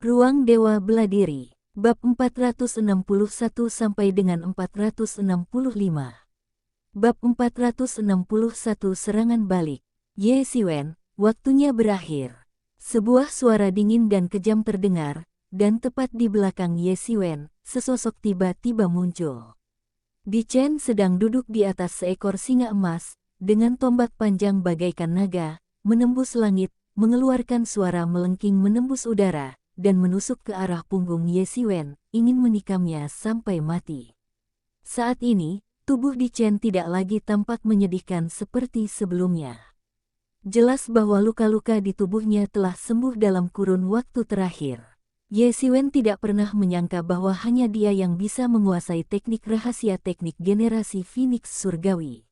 Ruang Dewa Beladiri, bab 461 sampai dengan 465. Bab 461 Serangan Balik. Ye Siwen, waktunya berakhir. Sebuah suara dingin dan kejam terdengar, dan tepat di belakang Ye Siwen, sesosok tiba-tiba muncul. Di Chen sedang duduk di atas seekor singa emas, dengan tombak panjang bagaikan naga, menembus langit, mengeluarkan suara melengking menembus udara, dan menusuk ke arah punggung Ye Siwen, ingin menikamnya sampai mati. Saat ini, tubuh Di Chen tidak lagi tampak menyedihkan seperti sebelumnya. Jelas bahwa luka-luka di tubuhnya telah sembuh dalam kurun waktu terakhir. Ye Siwen tidak pernah menyangka bahwa hanya dia yang bisa menguasai teknik rahasia teknik generasi Phoenix Surgawi.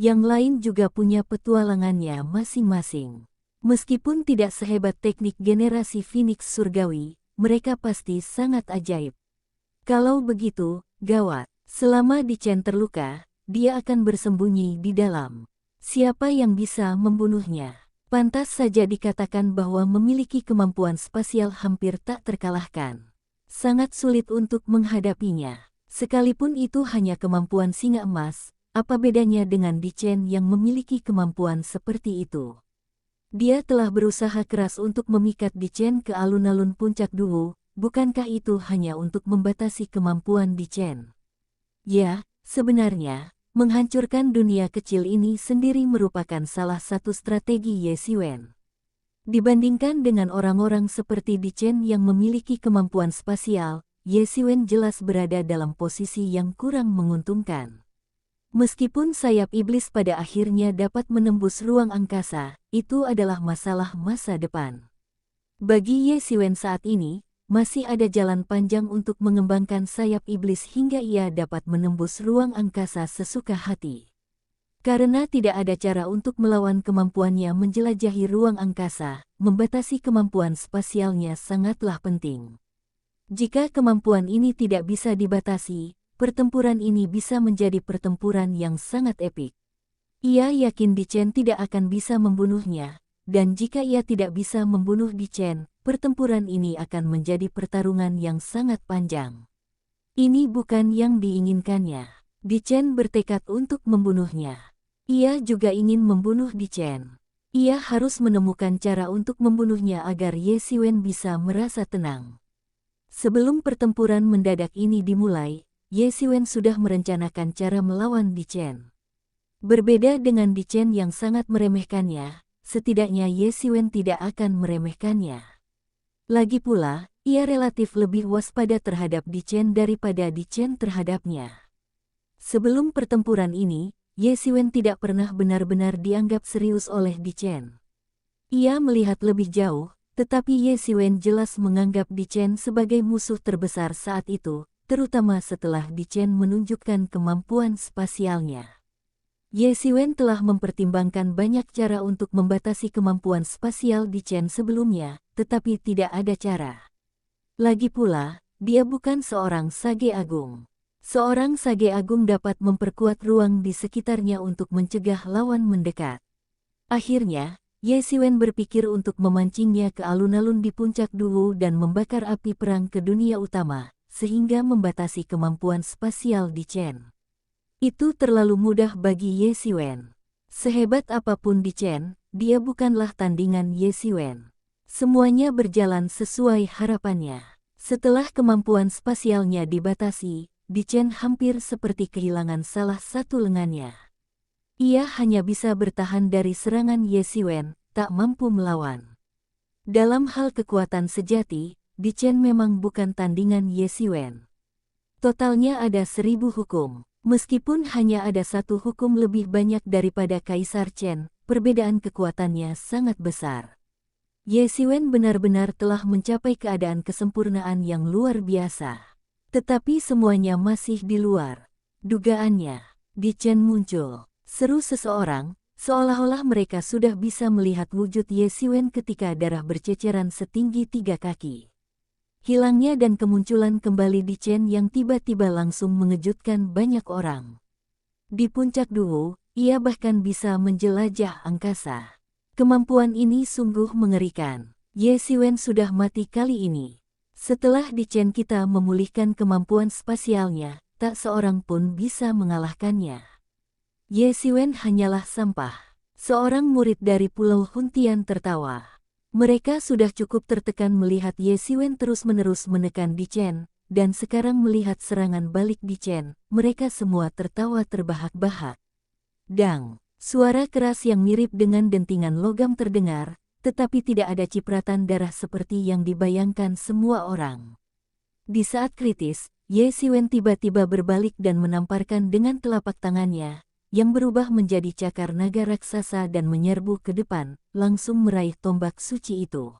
Yang lain juga punya petualangannya masing-masing. Meskipun tidak sehebat teknik generasi Phoenix Surgawi, mereka pasti sangat ajaib. Kalau begitu, gawat. Selama Di Chen terluka, dia akan bersembunyi di dalam. Siapa yang bisa membunuhnya? Pantas saja dikatakan bahwa memiliki kemampuan spasial hampir tak terkalahkan. Sangat sulit untuk menghadapinya. Sekalipun itu hanya kemampuan singa emas, apa bedanya dengan Di Chen yang memiliki kemampuan seperti itu? Dia telah berusaha keras untuk memikat Di Chen ke alun-alun puncak Duwu, bukankah itu hanya untuk membatasi kemampuan Di Chen? Ya, sebenarnya, menghancurkan dunia kecil ini sendiri merupakan salah satu strategi Ye Siwen. Dibandingkan dengan orang-orang seperti Di Chen yang memiliki kemampuan spasial, Ye Siwen jelas berada dalam posisi yang kurang menguntungkan. Meskipun sayap iblis pada akhirnya dapat menembus ruang angkasa, itu adalah masalah masa depan. Bagi Ye Siwen saat ini, masih ada jalan panjang untuk mengembangkan sayap iblis hingga ia dapat menembus ruang angkasa sesuka hati. Karena tidak ada cara untuk melawan kemampuannya menjelajahi ruang angkasa, membatasi kemampuan spasialnya sangatlah penting. Jika kemampuan ini tidak bisa dibatasi, pertempuran ini bisa menjadi pertempuran yang sangat epik. Ia yakin Di Chen tidak akan bisa membunuhnya, dan jika ia tidak bisa membunuh Di Chen, pertempuran ini akan menjadi pertarungan yang sangat panjang. Ini bukan yang diinginkannya. Di Chen bertekad untuk membunuhnya. Ia juga ingin membunuh Di Chen. Ia harus menemukan cara untuk membunuhnya agar Ye Siwen bisa merasa tenang. Sebelum pertempuran mendadak ini dimulai, Ye Siwen sudah merencanakan cara melawan Di Chen. Berbeda dengan Di Chen yang sangat meremehkannya, setidaknya Ye Siwen tidak akan meremehkannya. Lagi pula, ia relatif lebih waspada terhadap Di Chen daripada Di Chen terhadapnya. Sebelum pertempuran ini, Ye Siwen tidak pernah benar-benar dianggap serius oleh Di Chen. Ia melihat lebih jauh, tetapi Ye Siwen jelas menganggap Di Chen sebagai musuh terbesar saat itu, terutama setelah Di Chen menunjukkan kemampuan spasialnya. Ye Siwen telah mempertimbangkan banyak cara untuk membatasi kemampuan spasial Di Chen sebelumnya, tetapi tidak ada cara. Lagi pula, dia bukan seorang sage agung. Seorang sage agung dapat memperkuat ruang di sekitarnya untuk mencegah lawan mendekat. Akhirnya, Ye Siwen berpikir untuk memancingnya ke alun-alun di puncak Duwu dan membakar api perang ke dunia utama, sehingga membatasi kemampuan spasial Di Chen. Itu terlalu mudah bagi Ye Siwen. Sehebat apapun Di Chen, dia bukanlah tandingan Ye Siwen. Semuanya berjalan sesuai harapannya. Setelah kemampuan spasialnya dibatasi, Di Chen hampir seperti kehilangan salah satu lengannya. Ia hanya bisa bertahan dari serangan Ye Siwen, tak mampu melawan. Dalam hal kekuatan sejati, Di Chen memang bukan tandingan Ye Siwen. Totalnya ada 1000 hukum. Meskipun hanya ada satu hukum lebih banyak daripada Kaisar Chen, perbedaan kekuatannya sangat besar. Ye Siwen benar-benar telah mencapai keadaan kesempurnaan yang luar biasa. Tetapi semuanya masih di luar dugaannya. Di Chen muncul. Seru seseorang, seolah-olah mereka sudah bisa melihat wujud Ye Siwen ketika darah berceceran setinggi 3 kaki. Hilangnya dan kemunculan kembali Di Chen yang tiba-tiba langsung mengejutkan banyak orang. Di puncak Duwu, ia bahkan bisa menjelajah angkasa. Kemampuan ini sungguh mengerikan. Ye Xiwen sudah mati kali ini. Setelah Di Chen kita memulihkan kemampuan spasialnya, tak seorang pun bisa mengalahkannya. Ye Xiwen hanyalah sampah. Seorang murid dari Pulau Huntian tertawa. Mereka sudah cukup tertekan melihat Ye Xiwen terus-menerus menekan Di Chen, dan sekarang melihat serangan balik Di Chen, mereka semua tertawa terbahak-bahak. Dang! Suara keras yang mirip dengan dentingan logam terdengar, tetapi tidak ada cipratan darah seperti yang dibayangkan semua orang. Di saat kritis, Ye Xiwen tiba-tiba berbalik dan menamparkan dengan telapak tangannya, yang berubah menjadi cakar naga raksasa dan menyerbu ke depan, langsung meraih tombak suci itu.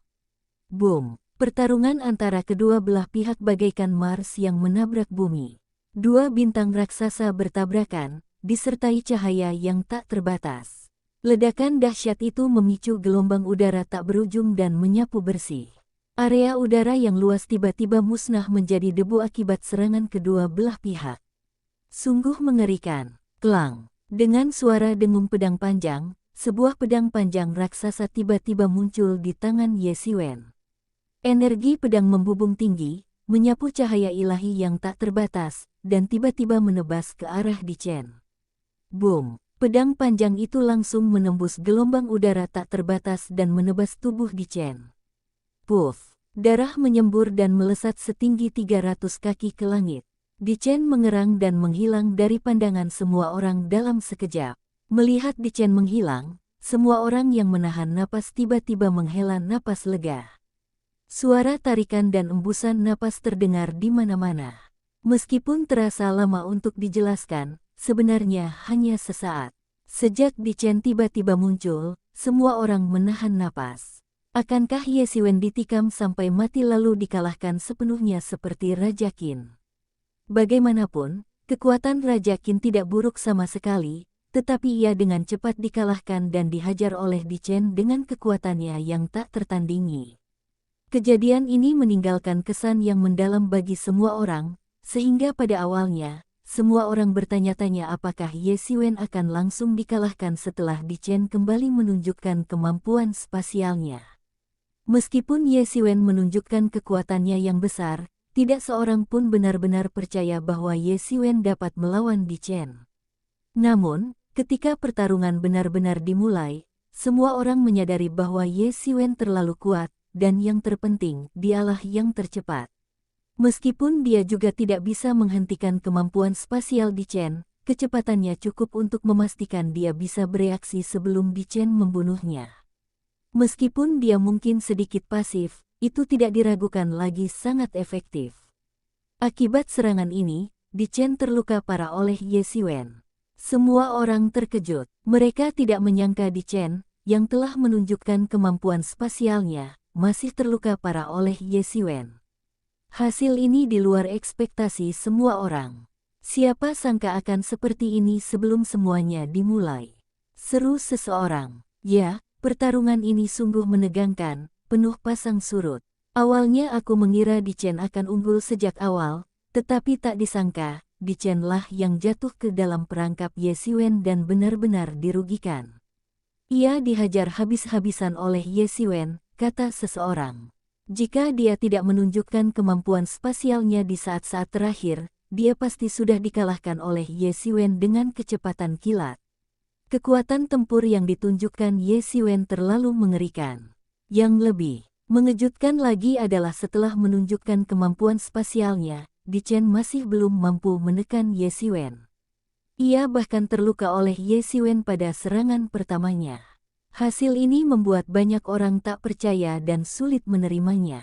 Boom! Pertarungan antara kedua belah pihak bagaikan Mars yang menabrak bumi. Dua bintang raksasa bertabrakan, disertai cahaya yang tak terbatas. Ledakan dahsyat itu memicu gelombang udara tak berujung dan menyapu bersih. Area udara yang luas tiba-tiba musnah menjadi debu akibat serangan kedua belah pihak. Sungguh mengerikan. Klang! Dengan suara dengung pedang panjang, sebuah pedang panjang raksasa tiba-tiba muncul di tangan Ye Xiwen. Energi pedang membubung tinggi, menyapu cahaya ilahi yang tak terbatas, dan tiba-tiba menebas ke arah Di Chen. Boom! Pedang panjang itu langsung menembus gelombang udara tak terbatas dan menebas tubuh Di Chen. Puff! Darah menyembur dan melesat setinggi 300 kaki ke langit. Di Chen mengerang dan menghilang dari pandangan semua orang dalam sekejap. Melihat Di Chen menghilang, semua orang yang menahan napas tiba-tiba menghela napas lega. Suara tarikan dan embusan napas terdengar di mana-mana. Meskipun terasa lama untuk dijelaskan, sebenarnya hanya sesaat. Sejak Di Chen tiba-tiba muncul, semua orang menahan napas. Akankah Ye Xiwen ditikam sampai mati lalu dikalahkan sepenuhnya seperti Raja Qin? Bagaimanapun, kekuatan Raja Qin tidak buruk sama sekali, tetapi ia dengan cepat dikalahkan dan dihajar oleh Di Chen dengan kekuatannya yang tak tertandingi. Kejadian ini meninggalkan kesan yang mendalam bagi semua orang, sehingga pada awalnya, semua orang bertanya-tanya apakah Ye Xiwen akan langsung dikalahkan setelah Di Chen kembali menunjukkan kemampuan spasialnya. Meskipun Ye Xiwen menunjukkan kekuatannya yang besar, tidak seorang pun benar-benar percaya bahwa Ye Xiwen dapat melawan Di Chen. Namun, ketika pertarungan benar-benar dimulai, semua orang menyadari bahwa Ye Xiwen terlalu kuat, dan yang terpenting, dialah yang tercepat. Meskipun dia juga tidak bisa menghentikan kemampuan spasial Di Chen, kecepatannya cukup untuk memastikan dia bisa bereaksi sebelum Di Chen membunuhnya. Meskipun dia mungkin sedikit pasif, itu tidak diragukan lagi sangat efektif. Akibat serangan ini, Di Chen terluka parah oleh Ye Xiwen. Semua orang terkejut. Mereka tidak menyangka Di Chen, yang telah menunjukkan kemampuan spasialnya, masih terluka parah oleh Ye Xiwen. Hasil ini di luar ekspektasi semua orang. Siapa sangka akan seperti ini sebelum semuanya dimulai? Seru seseorang. Ya, pertarungan ini sungguh menegangkan, penuh pasang surut. Awalnya aku mengira Di Chen akan unggul sejak awal, tetapi tak disangka, Di Chen lah yang jatuh ke dalam perangkap Ye Xiwen dan benar-benar dirugikan. Ia dihajar habis-habisan oleh Ye Xiwen, kata seseorang. Jika dia tidak menunjukkan kemampuan spasialnya di saat-saat terakhir, dia pasti sudah dikalahkan oleh Ye Xiwen dengan kecepatan kilat. Kekuatan tempur yang ditunjukkan Ye Xiwen terlalu mengerikan. Yang lebih mengejutkan lagi adalah setelah menunjukkan kemampuan spasialnya, Di Chen masih belum mampu menekan Ye Xiwen. Ia bahkan terluka oleh Ye Xiwen pada serangan pertamanya. Hasil ini membuat banyak orang tak percaya dan sulit menerimanya.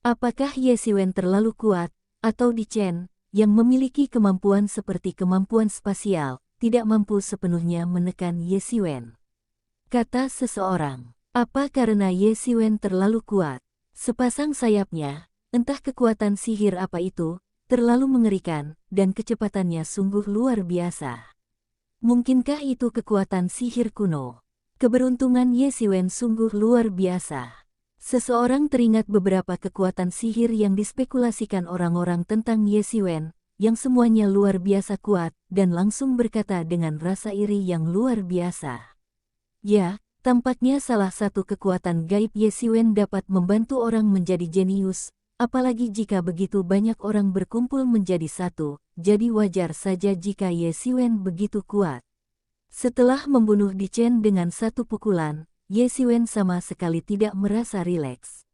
Apakah Ye Xiwen terlalu kuat, atau Di Chen, yang memiliki kemampuan seperti kemampuan spasial, tidak mampu sepenuhnya menekan Ye Xiwen? Kata seseorang. Apa karena Ye Xiwen terlalu kuat? Sepasang sayapnya, entah kekuatan sihir apa itu, terlalu mengerikan, dan kecepatannya sungguh luar biasa. Mungkinkah itu kekuatan sihir kuno? Keberuntungan Ye Xiwen sungguh luar biasa. Seseorang teringat beberapa kekuatan sihir yang dispekulasikan orang-orang tentang Ye Xiwen, yang semuanya luar biasa kuat, dan langsung berkata dengan rasa iri yang luar biasa. Ya, Tampaknya salah satu kekuatan gaib Ye Xiwen dapat membantu orang menjadi jenius, apalagi jika begitu banyak orang berkumpul menjadi satu, jadi wajar saja jika Ye Xiwen begitu kuat. Setelah membunuh Di Chen dengan satu pukulan, Ye Xiwen sama sekali tidak merasa rileks.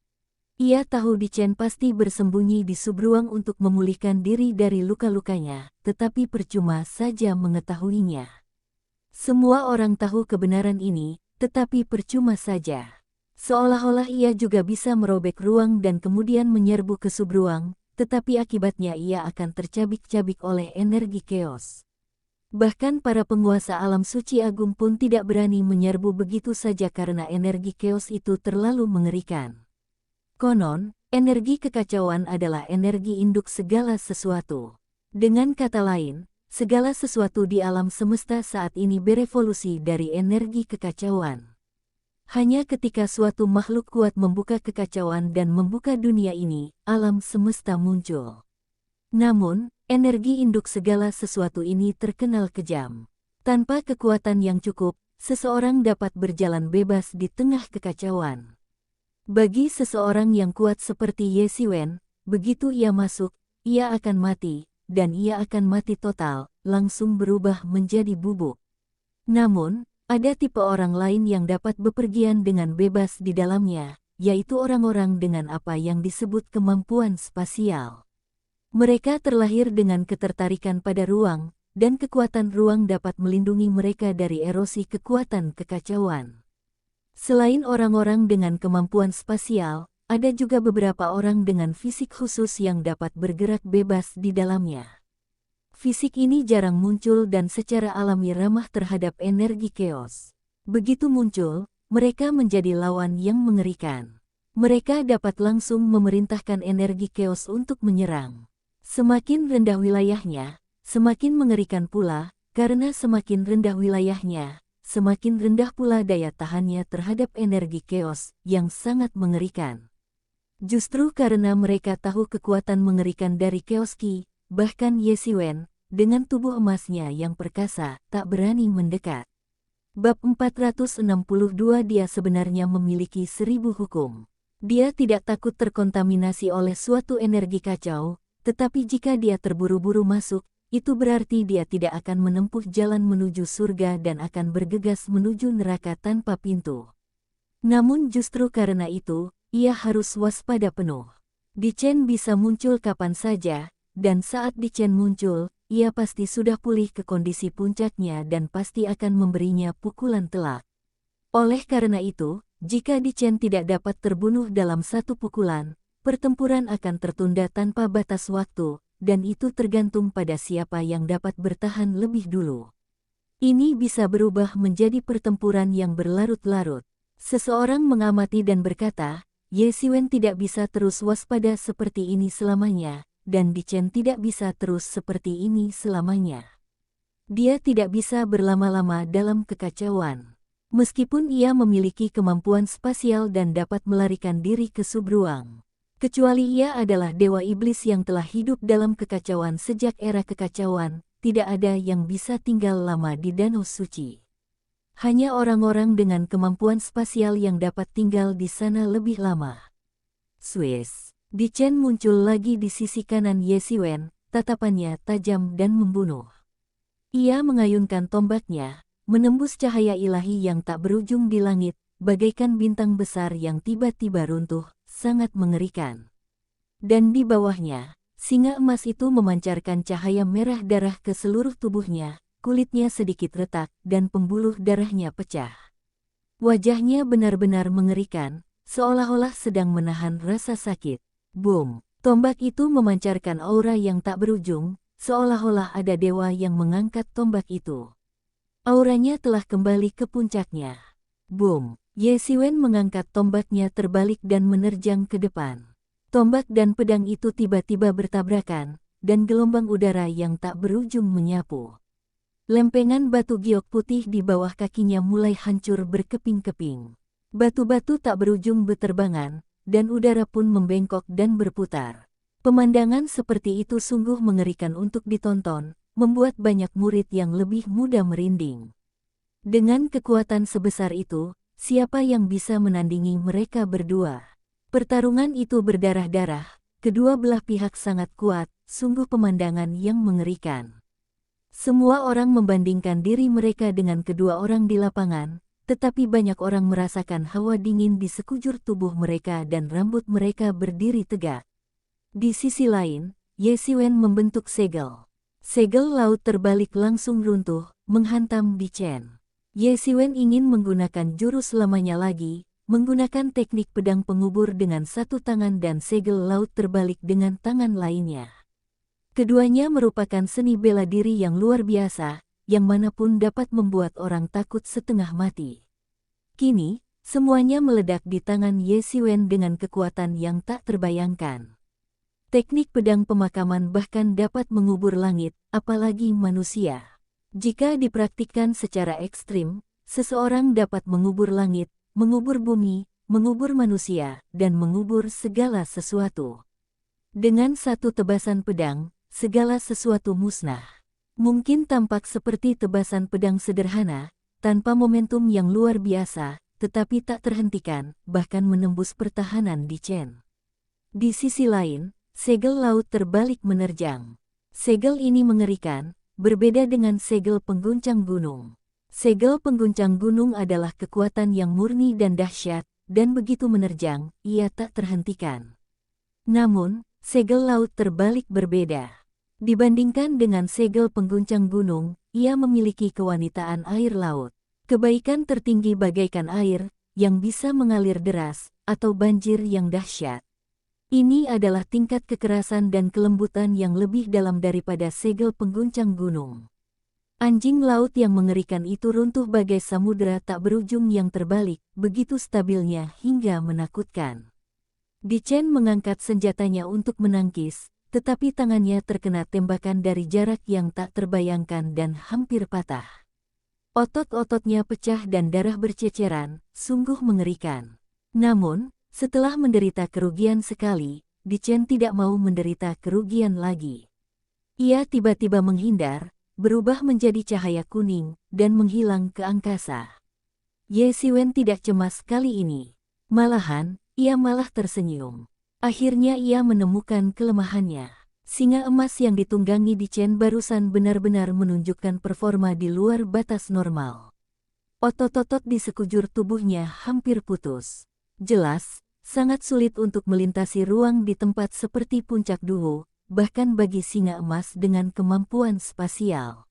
Ia tahu Di Chen pasti bersembunyi di subruang untuk memulihkan diri dari luka-lukanya, tetapi percuma saja mengetahuinya. Semua orang tahu kebenaran ini, tetapi percuma saja. Seolah-olah ia juga bisa merobek ruang dan kemudian menyerbu ke subruang, tetapi akibatnya ia akan tercabik-cabik oleh energi chaos. Bahkan para penguasa alam suci agung pun tidak berani menyerbu begitu saja karena energi chaos itu terlalu mengerikan. Konon, energi kekacauan adalah energi induk segala sesuatu. Dengan kata lain, segala sesuatu di alam semesta saat ini berevolusi dari energi kekacauan. Hanya ketika suatu makhluk kuat membuka kekacauan dan membuka dunia ini, alam semesta muncul. Namun, energi induk segala sesuatu ini terkenal kejam. Tanpa kekuatan yang cukup, seseorang dapat berjalan bebas di tengah kekacauan. Bagi seseorang yang kuat seperti Ye Xiwen, begitu ia masuk, ia akan mati, dan ia akan mati total, langsung berubah menjadi bubuk. Namun, ada tipe orang lain yang dapat bepergian dengan bebas di dalamnya, yaitu orang-orang dengan apa yang disebut kemampuan spasial. Mereka terlahir dengan ketertarikan pada ruang, dan kekuatan ruang dapat melindungi mereka dari erosi kekuatan kekacauan. Selain orang-orang dengan kemampuan spasial, ada juga beberapa orang dengan fisik khusus yang dapat bergerak bebas di dalamnya. Fisik ini jarang muncul dan secara alami ramah terhadap energi chaos. Begitu muncul, mereka menjadi lawan yang mengerikan. Mereka dapat langsung memerintahkan energi chaos untuk menyerang. Semakin rendah wilayahnya, semakin mengerikan pula, karena semakin rendah wilayahnya, semakin rendah pula daya tahannya terhadap energi chaos yang sangat mengerikan. Justru karena mereka tahu kekuatan mengerikan dari Chaos Ki, bahkan Ye Xiwen, dengan tubuh emasnya yang perkasa, tak berani mendekat. Bab 462 Dia sebenarnya memiliki 1000 hukum. Dia tidak takut terkontaminasi oleh suatu energi kacau, tetapi jika dia terburu-buru masuk, itu berarti dia tidak akan menempuh jalan menuju surga dan akan bergegas menuju neraka tanpa pintu. Namun justru karena itu, ia harus waspada penuh. Di Chen bisa muncul kapan saja, dan saat Di Chen muncul, ia pasti sudah pulih ke kondisi puncaknya dan pasti akan memberinya pukulan telak. Oleh karena itu, jika Di Chen tidak dapat terbunuh dalam satu pukulan, pertempuran akan tertunda tanpa batas waktu, dan itu tergantung pada siapa yang dapat bertahan lebih dulu. Ini bisa berubah menjadi pertempuran yang berlarut-larut. Seseorang mengamati dan berkata, Ye Xiwen tidak bisa terus waspada seperti ini selamanya, dan Di Chen tidak bisa terus seperti ini selamanya. Dia tidak bisa berlama-lama dalam kekacauan. Meskipun ia memiliki kemampuan spasial dan dapat melarikan diri ke subruang. Kecuali ia adalah dewa iblis yang telah hidup dalam kekacauan sejak era kekacauan, tidak ada yang bisa tinggal lama di Danau Suci. Hanya orang-orang dengan kemampuan spasial yang dapat tinggal di sana lebih lama. Swiss. Di Chen muncul lagi di sisi kanan Ye Xiwen, tatapannya tajam dan membunuh. Ia mengayunkan tombaknya, menembus cahaya ilahi yang tak berujung di langit, bagaikan bintang besar yang tiba-tiba runtuh, sangat mengerikan. Dan di bawahnya, singa emas itu memancarkan cahaya merah darah ke seluruh tubuhnya, kulitnya sedikit retak dan pembuluh darahnya pecah. Wajahnya benar-benar mengerikan, seolah-olah sedang menahan rasa sakit. Boom! Tombak itu memancarkan aura yang tak berujung, seolah-olah ada dewa yang mengangkat tombak itu. Auranya telah kembali ke puncaknya. Boom! Ye Xiwen mengangkat tombaknya terbalik dan menerjang ke depan. Tombak dan pedang itu tiba-tiba bertabrakan, dan gelombang udara yang tak berujung menyapu. Lempengan batu giok putih di bawah kakinya mulai hancur berkeping-keping. Batu-batu tak berujung beterbangan, dan udara pun membengkok dan berputar. Pemandangan seperti itu sungguh mengerikan untuk ditonton, membuat banyak murid yang lebih muda merinding. Dengan kekuatan sebesar itu, siapa yang bisa menandingi mereka berdua. Pertarungan itu berdarah-darah, kedua belah pihak sangat kuat, sungguh pemandangan yang mengerikan. Semua orang membandingkan diri mereka dengan kedua orang di lapangan, tetapi banyak orang merasakan hawa dingin di sekujur tubuh mereka dan rambut mereka berdiri tegak. Di sisi lain, Ye Siwen membentuk segel. Segel laut terbalik langsung runtuh, menghantam Di Chen. Ye Siwen ingin menggunakan jurus lamanya lagi, menggunakan teknik pedang pengubur dengan satu tangan dan segel laut terbalik dengan tangan lainnya. Keduanya merupakan seni bela diri yang luar biasa, yang manapun dapat membuat orang takut setengah mati. Kini, semuanya meledak di tangan Ye Siwen dengan kekuatan yang tak terbayangkan. Teknik pedang pemakaman bahkan dapat mengubur langit, apalagi manusia. Jika dipraktikkan secara ekstrim, seseorang dapat mengubur langit, mengubur bumi, mengubur manusia, dan mengubur segala sesuatu. Dengan satu tebasan pedang, segala sesuatu musnah. Mungkin tampak seperti tebasan pedang sederhana, tanpa momentum yang luar biasa, tetapi tak terhentikan, bahkan menembus pertahanan Di Chen. Di sisi lain, segel laut terbalik menerjang. Segel ini mengerikan, berbeda dengan segel pengguncang gunung. Segel pengguncang gunung adalah kekuatan yang murni dan dahsyat, dan begitu menerjang, ia tak terhentikan. Namun, segel laut terbalik berbeda. Dibandingkan dengan segel pengguncang gunung, ia memiliki kewanitaan air laut. Kebaikan tertinggi bagaikan air, yang bisa mengalir deras, atau banjir yang dahsyat. Ini adalah tingkat kekerasan dan kelembutan yang lebih dalam daripada segel pengguncang gunung. Anjing laut yang mengerikan itu runtuh bagai samudera tak berujung yang terbalik, begitu stabilnya hingga menakutkan. Di Chen mengangkat senjatanya untuk menangkis, tetapi tangannya terkena tembakan dari jarak yang tak terbayangkan dan hampir patah. Otot-ototnya pecah dan darah berceceran, sungguh mengerikan. Namun, setelah menderita kerugian sekali, Di Chen tidak mau menderita kerugian lagi. Ia tiba-tiba menghindar, berubah menjadi cahaya kuning, dan menghilang ke angkasa. Ye Siwen tidak cemas kali ini. Malahan, ia malah tersenyum. Akhirnya ia menemukan kelemahannya. Singa emas yang ditunggangi Di Chen barusan benar-benar menunjukkan performa di luar batas normal. Otot-otot di sekujur tubuhnya hampir putus. Jelas, sangat sulit untuk melintasi ruang di tempat seperti puncak Duo, bahkan bagi singa emas dengan kemampuan spasial.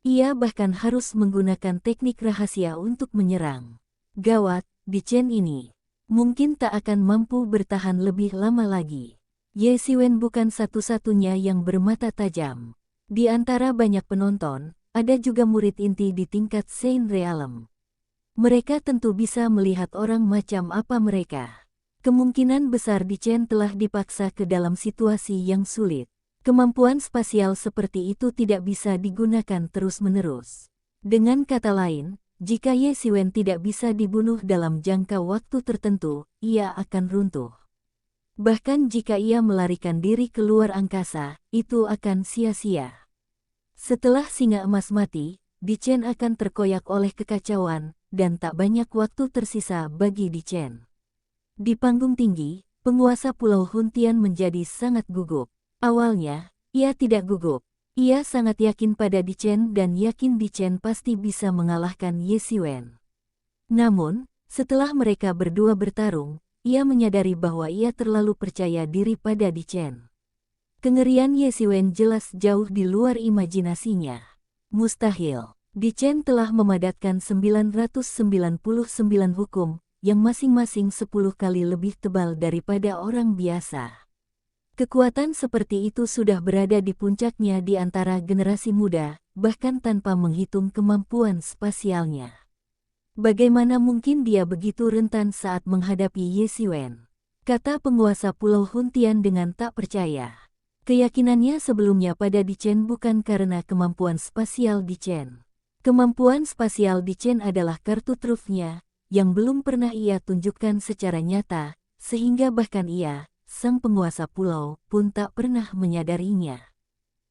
Ia bahkan harus menggunakan teknik rahasia untuk menyerang. Gawat, Di Chen ini mungkin tak akan mampu bertahan lebih lama lagi. Ye Siwen bukan satu-satunya yang bermata tajam. Di antara banyak penonton, ada juga murid inti di tingkat Saint Realm. Mereka tentu bisa melihat orang macam apa mereka. Kemungkinan besar Di Chen telah dipaksa ke dalam situasi yang sulit. Kemampuan spasial seperti itu tidak bisa digunakan terus-menerus. Dengan kata lain, jika Ye Siwen tidak bisa dibunuh dalam jangka waktu tertentu, ia akan runtuh. Bahkan jika ia melarikan diri keluar angkasa, itu akan sia-sia. Setelah singa emas mati, Di Chen akan terkoyak oleh kekacauan, dan tak banyak waktu tersisa bagi Di Chen. Di panggung tinggi, penguasa Pulau Huntian menjadi sangat gugup. Awalnya, ia tidak gugup. Ia sangat yakin pada Di Chen dan yakin Di Chen pasti bisa mengalahkan Ye Siwen. Namun, setelah mereka berdua bertarung, ia menyadari bahwa ia terlalu percaya diri pada Di Chen. Kengerian Ye Siwen jelas jauh di luar imajinasinya. Mustahil. Di Chen telah memadatkan 999 hukum, yang masing-masing 10 kali lebih tebal daripada orang biasa. Kekuatan seperti itu sudah berada di puncaknya di antara generasi muda, bahkan tanpa menghitung kemampuan spasialnya. Bagaimana mungkin dia begitu rentan saat menghadapi Ye Siwen? Kata penguasa Pulau Huntian dengan tak percaya. Keyakinannya sebelumnya pada Di Chen bukan karena kemampuan spasial Di Chen. Kemampuan spasial Di Chen adalah kartu trufnya, yang belum pernah ia tunjukkan secara nyata, sehingga bahkan ia, sang penguasa pulau, pun tak pernah menyadarinya.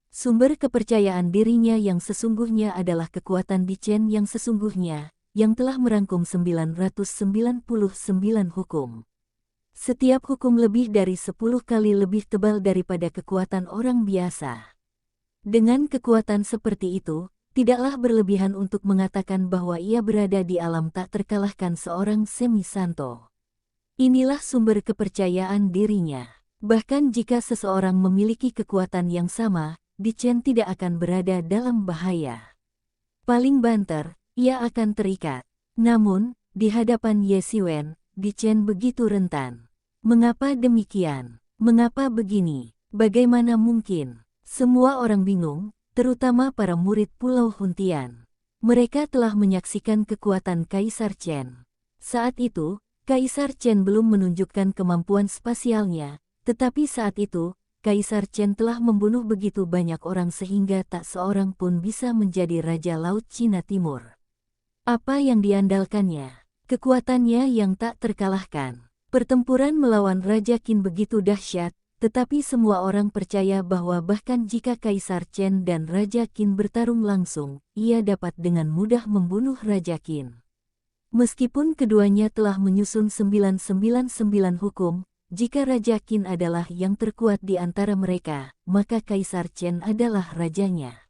Sumber kepercayaan dirinya yang sesungguhnya adalah kekuatan Di Chen yang sesungguhnya, yang telah merangkum 999 hukum. Setiap hukum lebih dari 10 kali lebih tebal daripada kekuatan orang biasa. Dengan kekuatan seperti itu, tidaklah berlebihan untuk mengatakan bahwa ia berada di alam tak terkalahkan seorang semi-santo. Inilah sumber kepercayaan dirinya. Bahkan jika seseorang memiliki kekuatan yang sama, Dichen tidak akan berada dalam bahaya. Paling banter, ia akan terikat. Namun, di hadapan Ye Xiwen, Dichen begitu rentan. Mengapa demikian? Mengapa begini? Bagaimana mungkin? Semua orang bingung, terutama para murid Pulau Huntian. Mereka telah menyaksikan kekuatan Kaisar Chen. Saat itu, Kaisar Chen belum menunjukkan kemampuan spasialnya, tetapi saat itu, Kaisar Chen telah membunuh begitu banyak orang sehingga tak seorang pun bisa menjadi Raja Laut Cina Timur. Apa yang diandalkannya? Kekuatannya yang tak terkalahkan. Pertempuran melawan Raja Qin begitu dahsyat, tetapi semua orang percaya bahwa bahkan jika Kaisar Chen dan Raja Qin bertarung langsung, ia dapat dengan mudah membunuh Raja Qin. Meskipun keduanya telah menyusun 999 hukum, jika Raja Qin adalah yang terkuat di antara mereka, maka Kaisar Chen adalah rajanya.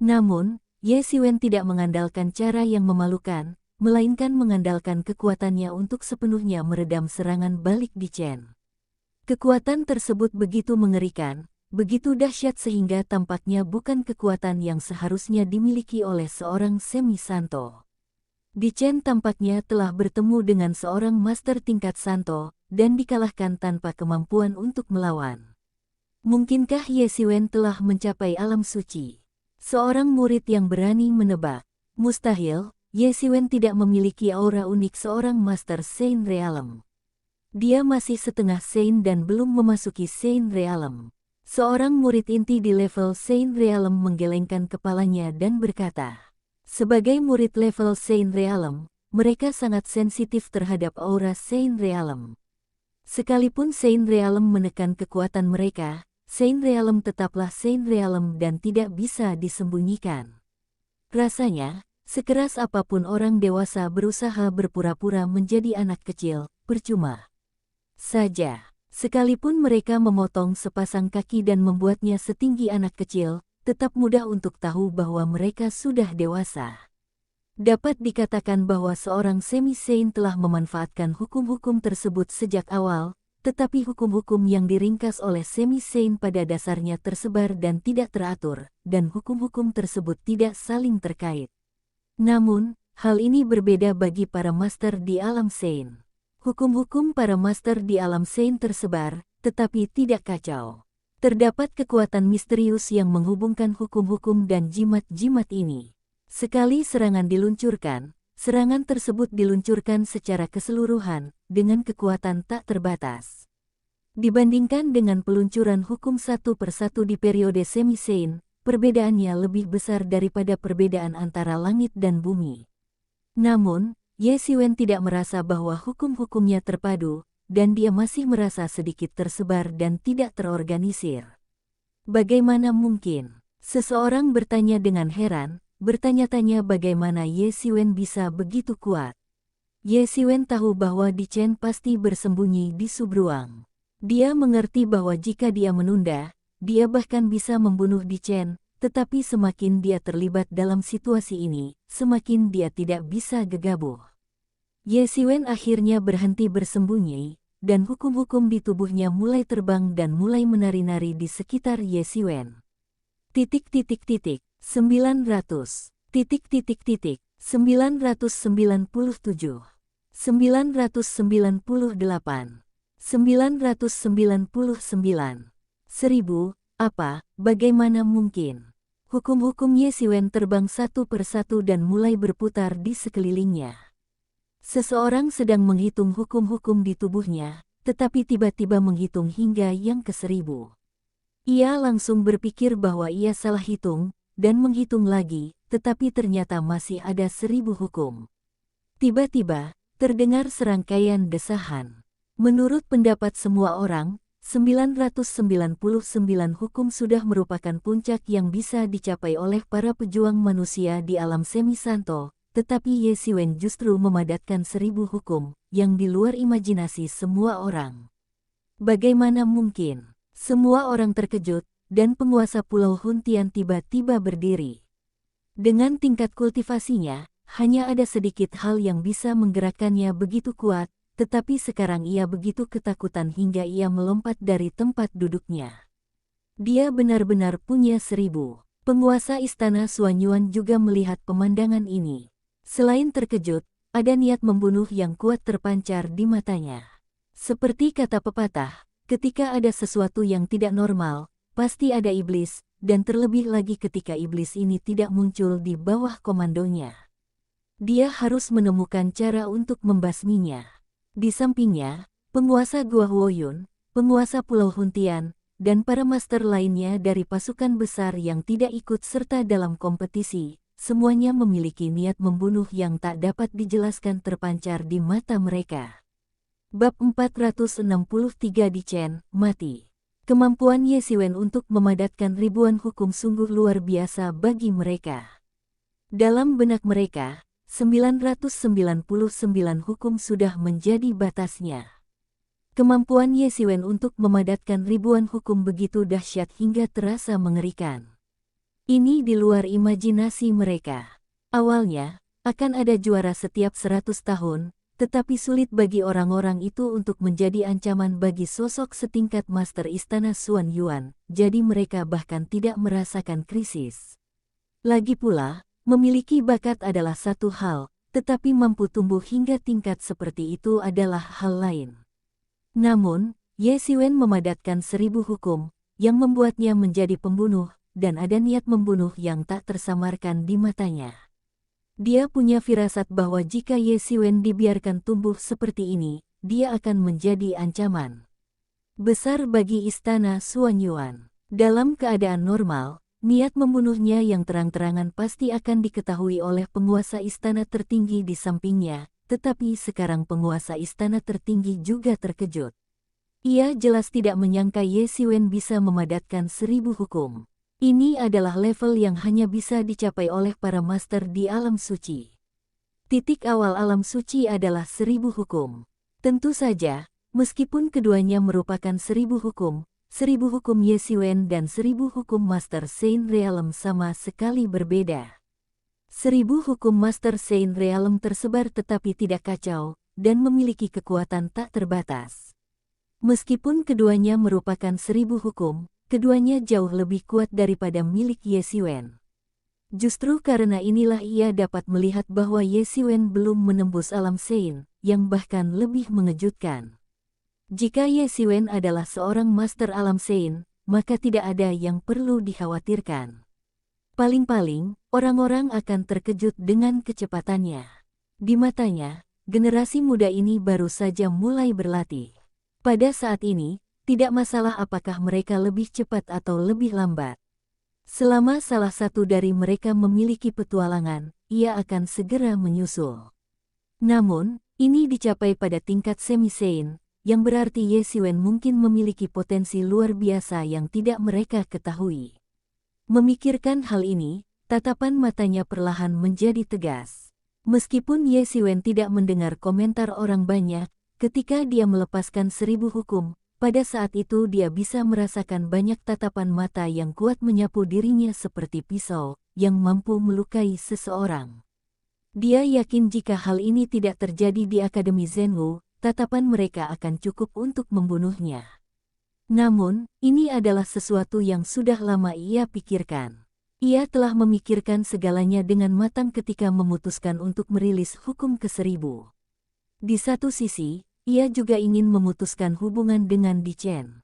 Namun, Ye Xiwen tidak mengandalkan cara yang memalukan, melainkan mengandalkan kekuatannya untuk sepenuhnya meredam serangan balik Dichen. Kekuatan tersebut begitu mengerikan, begitu dahsyat sehingga tampaknya bukan kekuatan yang seharusnya dimiliki oleh seorang semi-santo. Dichen tampaknya telah bertemu dengan seorang master tingkat santo, dan dikalahkan tanpa kemampuan untuk melawan. Mungkinkah Ye Xiwen telah mencapai alam suci? Seorang murid yang berani menebak. Mustahil, Ye Xiwen tidak memiliki aura unik seorang Master Saint Realm. Dia masih setengah Saint dan belum memasuki Saint Realm. Seorang murid inti di level Saint Realm menggelengkan kepalanya dan berkata, sebagai murid level Saint Realm, mereka sangat sensitif terhadap aura Saint Realm. Sekalipun Saint Realm menekan kekuatan mereka, Saint Realm tetaplah Saint Realm dan tidak bisa disembunyikan. Rasanya, sekeras apapun orang dewasa berusaha berpura-pura menjadi anak kecil, percuma saja. Sekalipun mereka memotong sepasang kaki dan membuatnya setinggi anak kecil, tetap mudah untuk tahu bahwa mereka sudah dewasa. Dapat dikatakan bahwa seorang semi-saint telah memanfaatkan hukum-hukum tersebut sejak awal, tetapi hukum-hukum yang diringkas oleh semi-saint pada dasarnya tersebar dan tidak teratur, dan hukum-hukum tersebut tidak saling terkait. Namun, hal ini berbeda bagi para master di alam saint. Hukum-hukum para master di alam saint tersebar, tetapi tidak kacau. Terdapat kekuatan misterius yang menghubungkan hukum-hukum dan jimat-jimat ini. Sekali serangan diluncurkan, serangan tersebut diluncurkan secara keseluruhan, dengan kekuatan tak terbatas. Dibandingkan dengan peluncuran hukum satu persatu di periode semi-saint, perbedaannya lebih besar daripada perbedaan antara langit dan bumi. Namun, Ye Xiwen tidak merasa bahwa hukum-hukumnya terpadu, dan dia masih merasa sedikit tersebar dan tidak terorganisir. Bagaimana mungkin? Seseorang bertanya dengan heran, bertanya-tanya bagaimana Ye Xiwen bisa begitu kuat. Ye Xiwen tahu bahwa Dichen pasti bersembunyi di subruang. Dia mengerti bahwa jika dia menunda, dia bahkan bisa membunuh Dichen, tetapi semakin dia terlibat dalam situasi ini, semakin dia tidak bisa gegabah. Ye Xiwen akhirnya berhenti bersembunyi, dan hukum-hukum di tubuhnya mulai terbang dan mulai menari-nari di sekitar Ye Xiwen. 900, 997, 997, 998, 999, 1000, apa, bagaimana mungkin? Hukum-hukum Ye Xiwen terbang satu persatu dan mulai berputar di sekelilingnya. Seseorang sedang menghitung hukum-hukum di tubuhnya, tetapi tiba-tiba menghitung hingga yang ke-1000. Ia langsung berpikir bahwa ia salah hitung, dan menghitung lagi, tetapi ternyata masih ada 1000 hukum. Tiba-tiba, terdengar serangkaian desahan. Menurut pendapat semua orang, 999 hukum sudah merupakan puncak yang bisa dicapai oleh para pejuang manusia di alam semi-santo, tetapi Ye Xiwen justru memadatkan 1000 hukum yang di luar imajinasi semua orang. Bagaimana mungkin? Semua orang terkejut, dan penguasa Pulau Huntian tiba-tiba berdiri. Dengan tingkat kultivasinya, hanya ada sedikit hal yang bisa menggerakkannya begitu kuat, tetapi sekarang ia begitu ketakutan hingga ia melompat dari tempat duduknya. Dia benar-benar punya 1000. Penguasa istana Suanyuan juga melihat pemandangan ini. Selain terkejut, ada niat membunuh yang kuat terpancar di matanya. Seperti kata pepatah, ketika ada sesuatu yang tidak normal, pasti ada iblis, dan terlebih lagi ketika iblis ini tidak muncul di bawah komandonya. Dia harus menemukan cara untuk membasminya. Di sampingnya, penguasa Gua Huoyun, penguasa Pulau Huntian, dan para master lainnya dari pasukan besar yang tidak ikut serta dalam kompetisi, semuanya memiliki niat membunuh yang tak dapat dijelaskan terpancar di mata mereka. Bab 463 Di Chen, mati. Kemampuan Ye Xiwen untuk memadatkan ribuan hukum sungguh luar biasa bagi mereka. Dalam benak mereka, 999 hukum sudah menjadi batasnya. Kemampuan Ye Xiwen untuk memadatkan ribuan hukum begitu dahsyat hingga terasa mengerikan. Ini di luar imajinasi mereka. Awalnya, akan ada juara setiap 100 tahun, tetapi sulit bagi orang-orang itu untuk menjadi ancaman bagi sosok setingkat master istana Suanyuan, jadi mereka bahkan tidak merasakan krisis. Lagi pula, memiliki bakat adalah satu hal, tetapi mampu tumbuh hingga tingkat seperti itu adalah hal lain. Namun, Ye Xiwen memadatkan 1000 hukum, yang membuatnya menjadi pembunuh, dan ada niat membunuh yang tak tersamarkan di matanya. Dia punya firasat bahwa jika Ye Xiwen dibiarkan tumbuh seperti ini, dia akan menjadi ancaman besar bagi istana Suanyuan. Dalam keadaan normal, niat membunuhnya yang terang-terangan pasti akan diketahui oleh penguasa istana tertinggi di sampingnya, tetapi sekarang penguasa istana tertinggi juga terkejut. Ia jelas tidak menyangka Ye Xiwen bisa memadatkan 1000 hukum. Ini adalah level yang hanya bisa dicapai oleh para master di alam suci. Titik awal alam suci adalah 1000 hukum. Tentu saja, meskipun keduanya merupakan 1000 hukum, 1000 hukum Ye Xiwen dan 1000 hukum Master Saint Realm sama sekali berbeda. 1000 hukum Master Saint Realm tersebar tetapi tidak kacau, dan memiliki kekuatan tak terbatas. Meskipun keduanya merupakan 1000 hukum, keduanya jauh lebih kuat daripada milik Ye Xiwen. Justru karena inilah ia dapat melihat bahwa Ye Xiwen belum menembus alam Sein, yang bahkan lebih mengejutkan. Jika Ye Xiwen adalah seorang master alam Sein, maka tidak ada yang perlu dikhawatirkan. Paling-paling, orang-orang akan terkejut dengan kecepatannya. Di matanya, generasi muda ini baru saja mulai berlatih. Pada saat ini, tidak masalah apakah mereka lebih cepat atau lebih lambat. Selama salah satu dari mereka memiliki petualangan, ia akan segera menyusul. Namun, ini dicapai pada tingkat semi-Sein, yang berarti Ye Xiwen mungkin memiliki potensi luar biasa yang tidak mereka ketahui. Memikirkan hal ini, tatapan matanya perlahan menjadi tegas. Meskipun Ye Xiwen tidak mendengar komentar orang banyak, ketika dia melepaskan 1000 hukum, pada saat itu dia bisa merasakan banyak tatapan mata yang kuat menyapu dirinya seperti pisau, yang mampu melukai seseorang. Dia yakin jika hal ini tidak terjadi di Akademi Zhenwu, tatapan mereka akan cukup untuk membunuhnya. Namun, ini adalah sesuatu yang sudah lama ia pikirkan. Ia telah memikirkan segalanya dengan matang ketika memutuskan untuk merilis hukum ke-1000. Di satu sisi, ia juga ingin memutuskan hubungan dengan Di Chen.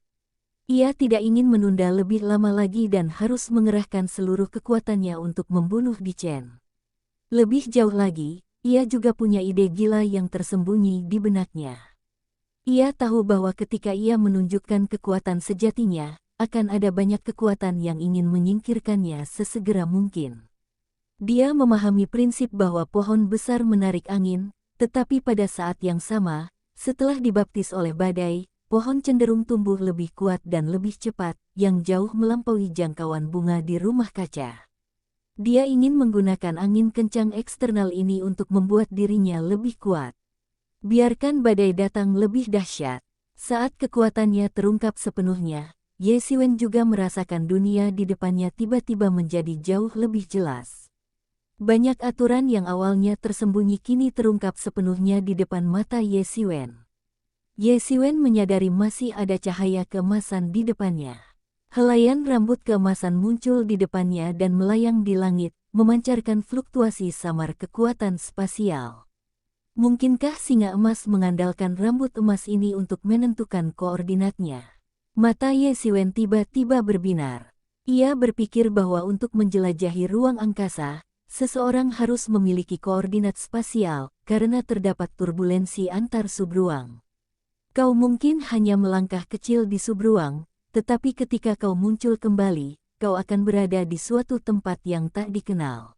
Ia tidak ingin menunda lebih lama lagi dan harus mengerahkan seluruh kekuatannya untuk membunuh Di Chen. Lebih jauh lagi, ia juga punya ide gila yang tersembunyi di benaknya. Ia tahu bahwa ketika ia menunjukkan kekuatan sejatinya, akan ada banyak kekuatan yang ingin menyingkirkannya sesegera mungkin. Dia memahami prinsip bahwa pohon besar menarik angin, tetapi pada saat yang sama, setelah dibaptis oleh badai, pohon cenderung tumbuh lebih kuat dan lebih cepat, yang jauh melampaui jangkauan bunga di rumah kaca. Dia ingin menggunakan angin kencang eksternal ini untuk membuat dirinya lebih kuat. Biarkan badai datang lebih dahsyat. Saat kekuatannya terungkap sepenuhnya, Ye Xiwen juga merasakan dunia di depannya tiba-tiba menjadi jauh lebih jelas. Banyak aturan yang awalnya tersembunyi kini terungkap sepenuhnya di depan mata Ye Xiwen. Ye Xiwen menyadari masih ada cahaya keemasan di depannya. Helaian rambut keemasan muncul di depannya dan melayang di langit, memancarkan fluktuasi samar kekuatan spasial. Mungkinkah singa emas mengandalkan rambut emas ini untuk menentukan koordinatnya? Mata Ye Xiwen tiba-tiba berbinar. Ia berpikir bahwa untuk menjelajahi ruang angkasa, seseorang harus memiliki koordinat spasial karena terdapat turbulensi antar subruang. Kau mungkin hanya melangkah kecil di subruang, tetapi ketika kau muncul kembali, kau akan berada di suatu tempat yang tak dikenal.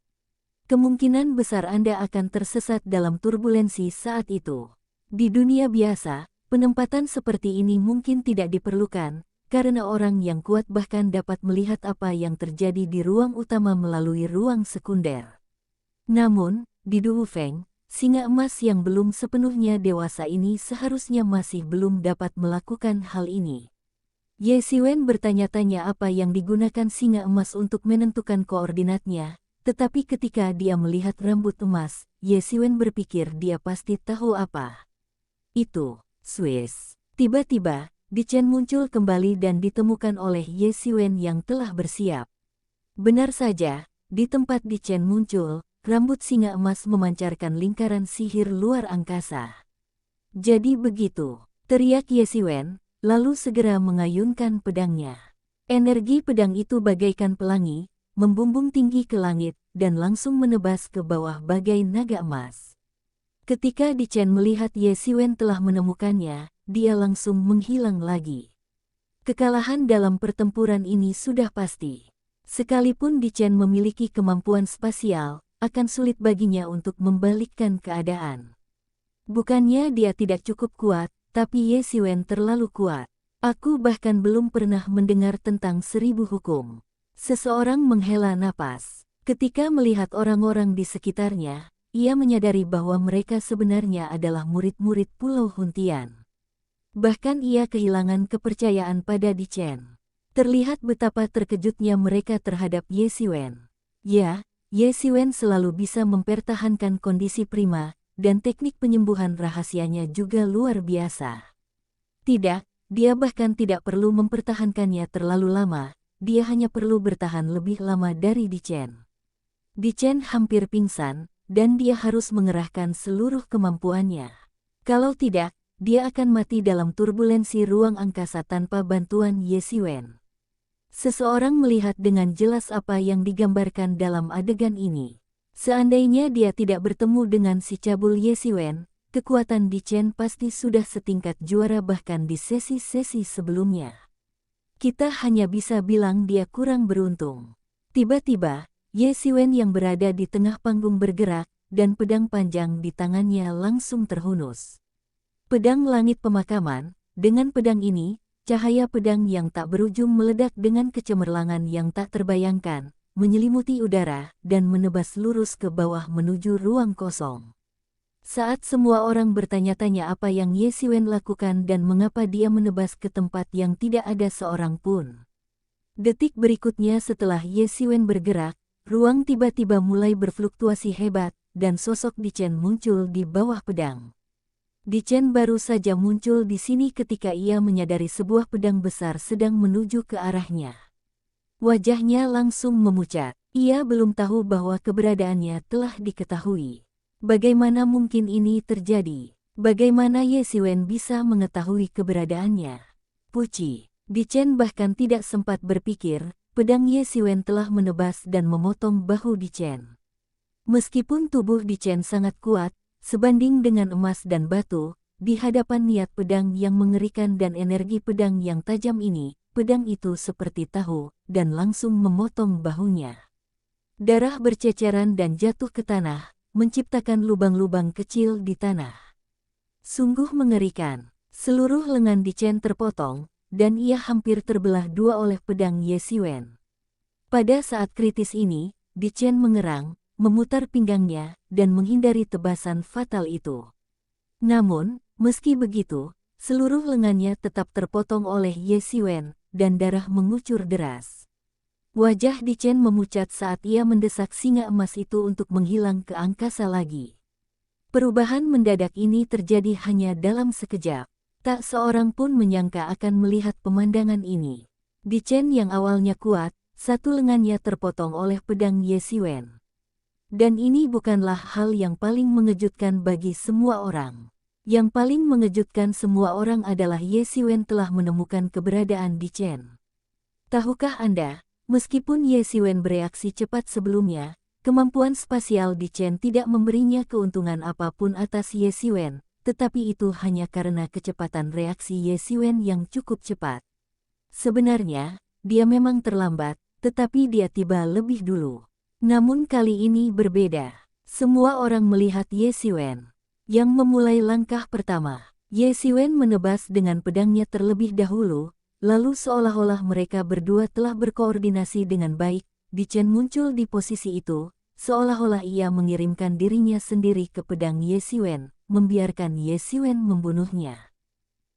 Kemungkinan besar Anda akan tersesat dalam turbulensi saat itu. Di dunia biasa, penempatan seperti ini mungkin tidak diperlukan, karena orang yang kuat bahkan dapat melihat apa yang terjadi di ruang utama melalui ruang sekunder. Namun, di Du Feng, singa emas yang belum sepenuhnya dewasa ini seharusnya masih belum dapat melakukan hal ini. Ye Xiwen bertanya-tanya apa yang digunakan singa emas untuk menentukan koordinatnya, tetapi ketika dia melihat rambut emas, Ye Xiwen berpikir dia pasti tahu apa. Itu, Swiss. Tiba-tiba, Di Chen muncul kembali dan ditemukan oleh Ye Xiwen yang telah bersiap. Benar saja, di tempat Di Chen muncul, rambut singa emas memancarkan lingkaran sihir luar angkasa. Jadi begitu, teriak Ye Xiwen, lalu segera mengayunkan pedangnya. Energi pedang itu bagaikan pelangi, membumbung tinggi ke langit, dan langsung menebas ke bawah bagai naga emas. Ketika Di Chen melihat Ye Xiwen telah menemukannya, dia langsung menghilang lagi. Kekalahan dalam pertempuran ini sudah pasti. Sekalipun Di Chen memiliki kemampuan spasial, akan sulit baginya untuk membalikkan keadaan. Bukannya dia tidak cukup kuat, tapi Ye Xiwen terlalu kuat. Aku bahkan belum pernah mendengar tentang 1000 hukum. Seseorang menghela napas. Ketika melihat orang-orang di sekitarnya, ia menyadari bahwa mereka sebenarnya adalah murid-murid Pulau Huntian. Bahkan ia kehilangan kepercayaan pada Di Chen. Terlihat betapa terkejutnya mereka terhadap Ye Xiwen. Ya, Ye Xiwen selalu bisa mempertahankan kondisi prima, dan teknik penyembuhan rahasianya juga luar biasa. Tidak, dia bahkan tidak perlu mempertahankannya terlalu lama, dia hanya perlu bertahan lebih lama dari Di Chen. Di Chen hampir pingsan, dan dia harus mengerahkan seluruh kemampuannya. Kalau tidak, dia akan mati dalam turbulensi ruang angkasa tanpa bantuan Ye Xiwen. Seseorang melihat dengan jelas apa yang digambarkan dalam adegan ini. Seandainya dia tidak bertemu dengan si cabul Ye Xiwen, kekuatan Di Chen pasti sudah setingkat juara bahkan di sesi-sesi sebelumnya. Kita hanya bisa bilang dia kurang beruntung. Tiba-tiba, Ye Xiwen yang berada di tengah panggung bergerak, dan pedang panjang di tangannya langsung terhunus. Pedang langit pemakaman, dengan pedang ini, cahaya pedang yang tak berujung meledak dengan kecemerlangan yang tak terbayangkan, menyelimuti udara, dan menebas lurus ke bawah menuju ruang kosong. Saat semua orang bertanya-tanya apa yang Ye Xiwen lakukan dan mengapa dia menebas ke tempat yang tidak ada seorang pun. Detik berikutnya setelah Ye Xiwen bergerak, ruang tiba-tiba mulai berfluktuasi hebat, dan sosok Di Chen muncul di bawah pedang. Di Chen baru saja muncul di sini ketika ia menyadari sebuah pedang besar sedang menuju ke arahnya. Wajahnya langsung memucat. Ia belum tahu bahwa keberadaannya telah diketahui. Bagaimana mungkin ini terjadi? Bagaimana Ye Xiwen bisa mengetahui keberadaannya? Puci. Di Chen bahkan tidak sempat berpikir, pedang Ye Xiwen telah menebas dan memotong bahu Di Chen. Meskipun tubuh Di Chen sangat kuat, sebanding dengan emas dan batu, di hadapan niat pedang yang mengerikan dan energi pedang yang tajam ini, pedang itu seperti tahu, dan langsung memotong bahunya. Darah berceceran dan jatuh ke tanah, menciptakan lubang-lubang kecil di tanah. Sungguh mengerikan. Seluruh lengan Di Chen terpotong, dan ia hampir terbelah dua oleh pedang Ye Xiwen. Pada saat kritis ini, Di Chen mengerang, memutar pinggangnya, dan menghindari tebasan fatal itu. Namun, meski begitu, seluruh lengannya tetap terpotong oleh Ye Xiwen, dan darah mengucur deras. Wajah Di Chen memucat saat ia mendesak singa emas itu untuk menghilang ke angkasa lagi. Perubahan mendadak ini terjadi hanya dalam sekejap. Tak seorang pun menyangka akan melihat pemandangan ini. Di Chen yang awalnya kuat, satu lengannya terpotong oleh pedang Ye Xiwen. Dan ini bukanlah hal yang paling mengejutkan bagi semua orang. Yang paling mengejutkan semua orang adalah Ye Xiwen telah menemukan keberadaan Di Chen. Tahukah Anda, meskipun Ye Xiwen bereaksi cepat sebelumnya, kemampuan spasial Di Chen tidak memberinya keuntungan apapun atas Ye Xiwen. Tetapi itu hanya karena kecepatan reaksi Ye Xiwen yang cukup cepat. Sebenarnya, dia memang terlambat, tetapi dia tiba lebih dulu. Namun kali ini berbeda. Semua orang melihat Ye Xiwen yang memulai langkah pertama. Ye Xiwen menebas dengan pedangnya terlebih dahulu, lalu seolah-olah mereka berdua telah berkoordinasi dengan baik. Di Chen muncul di posisi itu, seolah-olah ia mengirimkan dirinya sendiri ke pedang Ye Xiwen, membiarkan Ye Xiwen membunuhnya.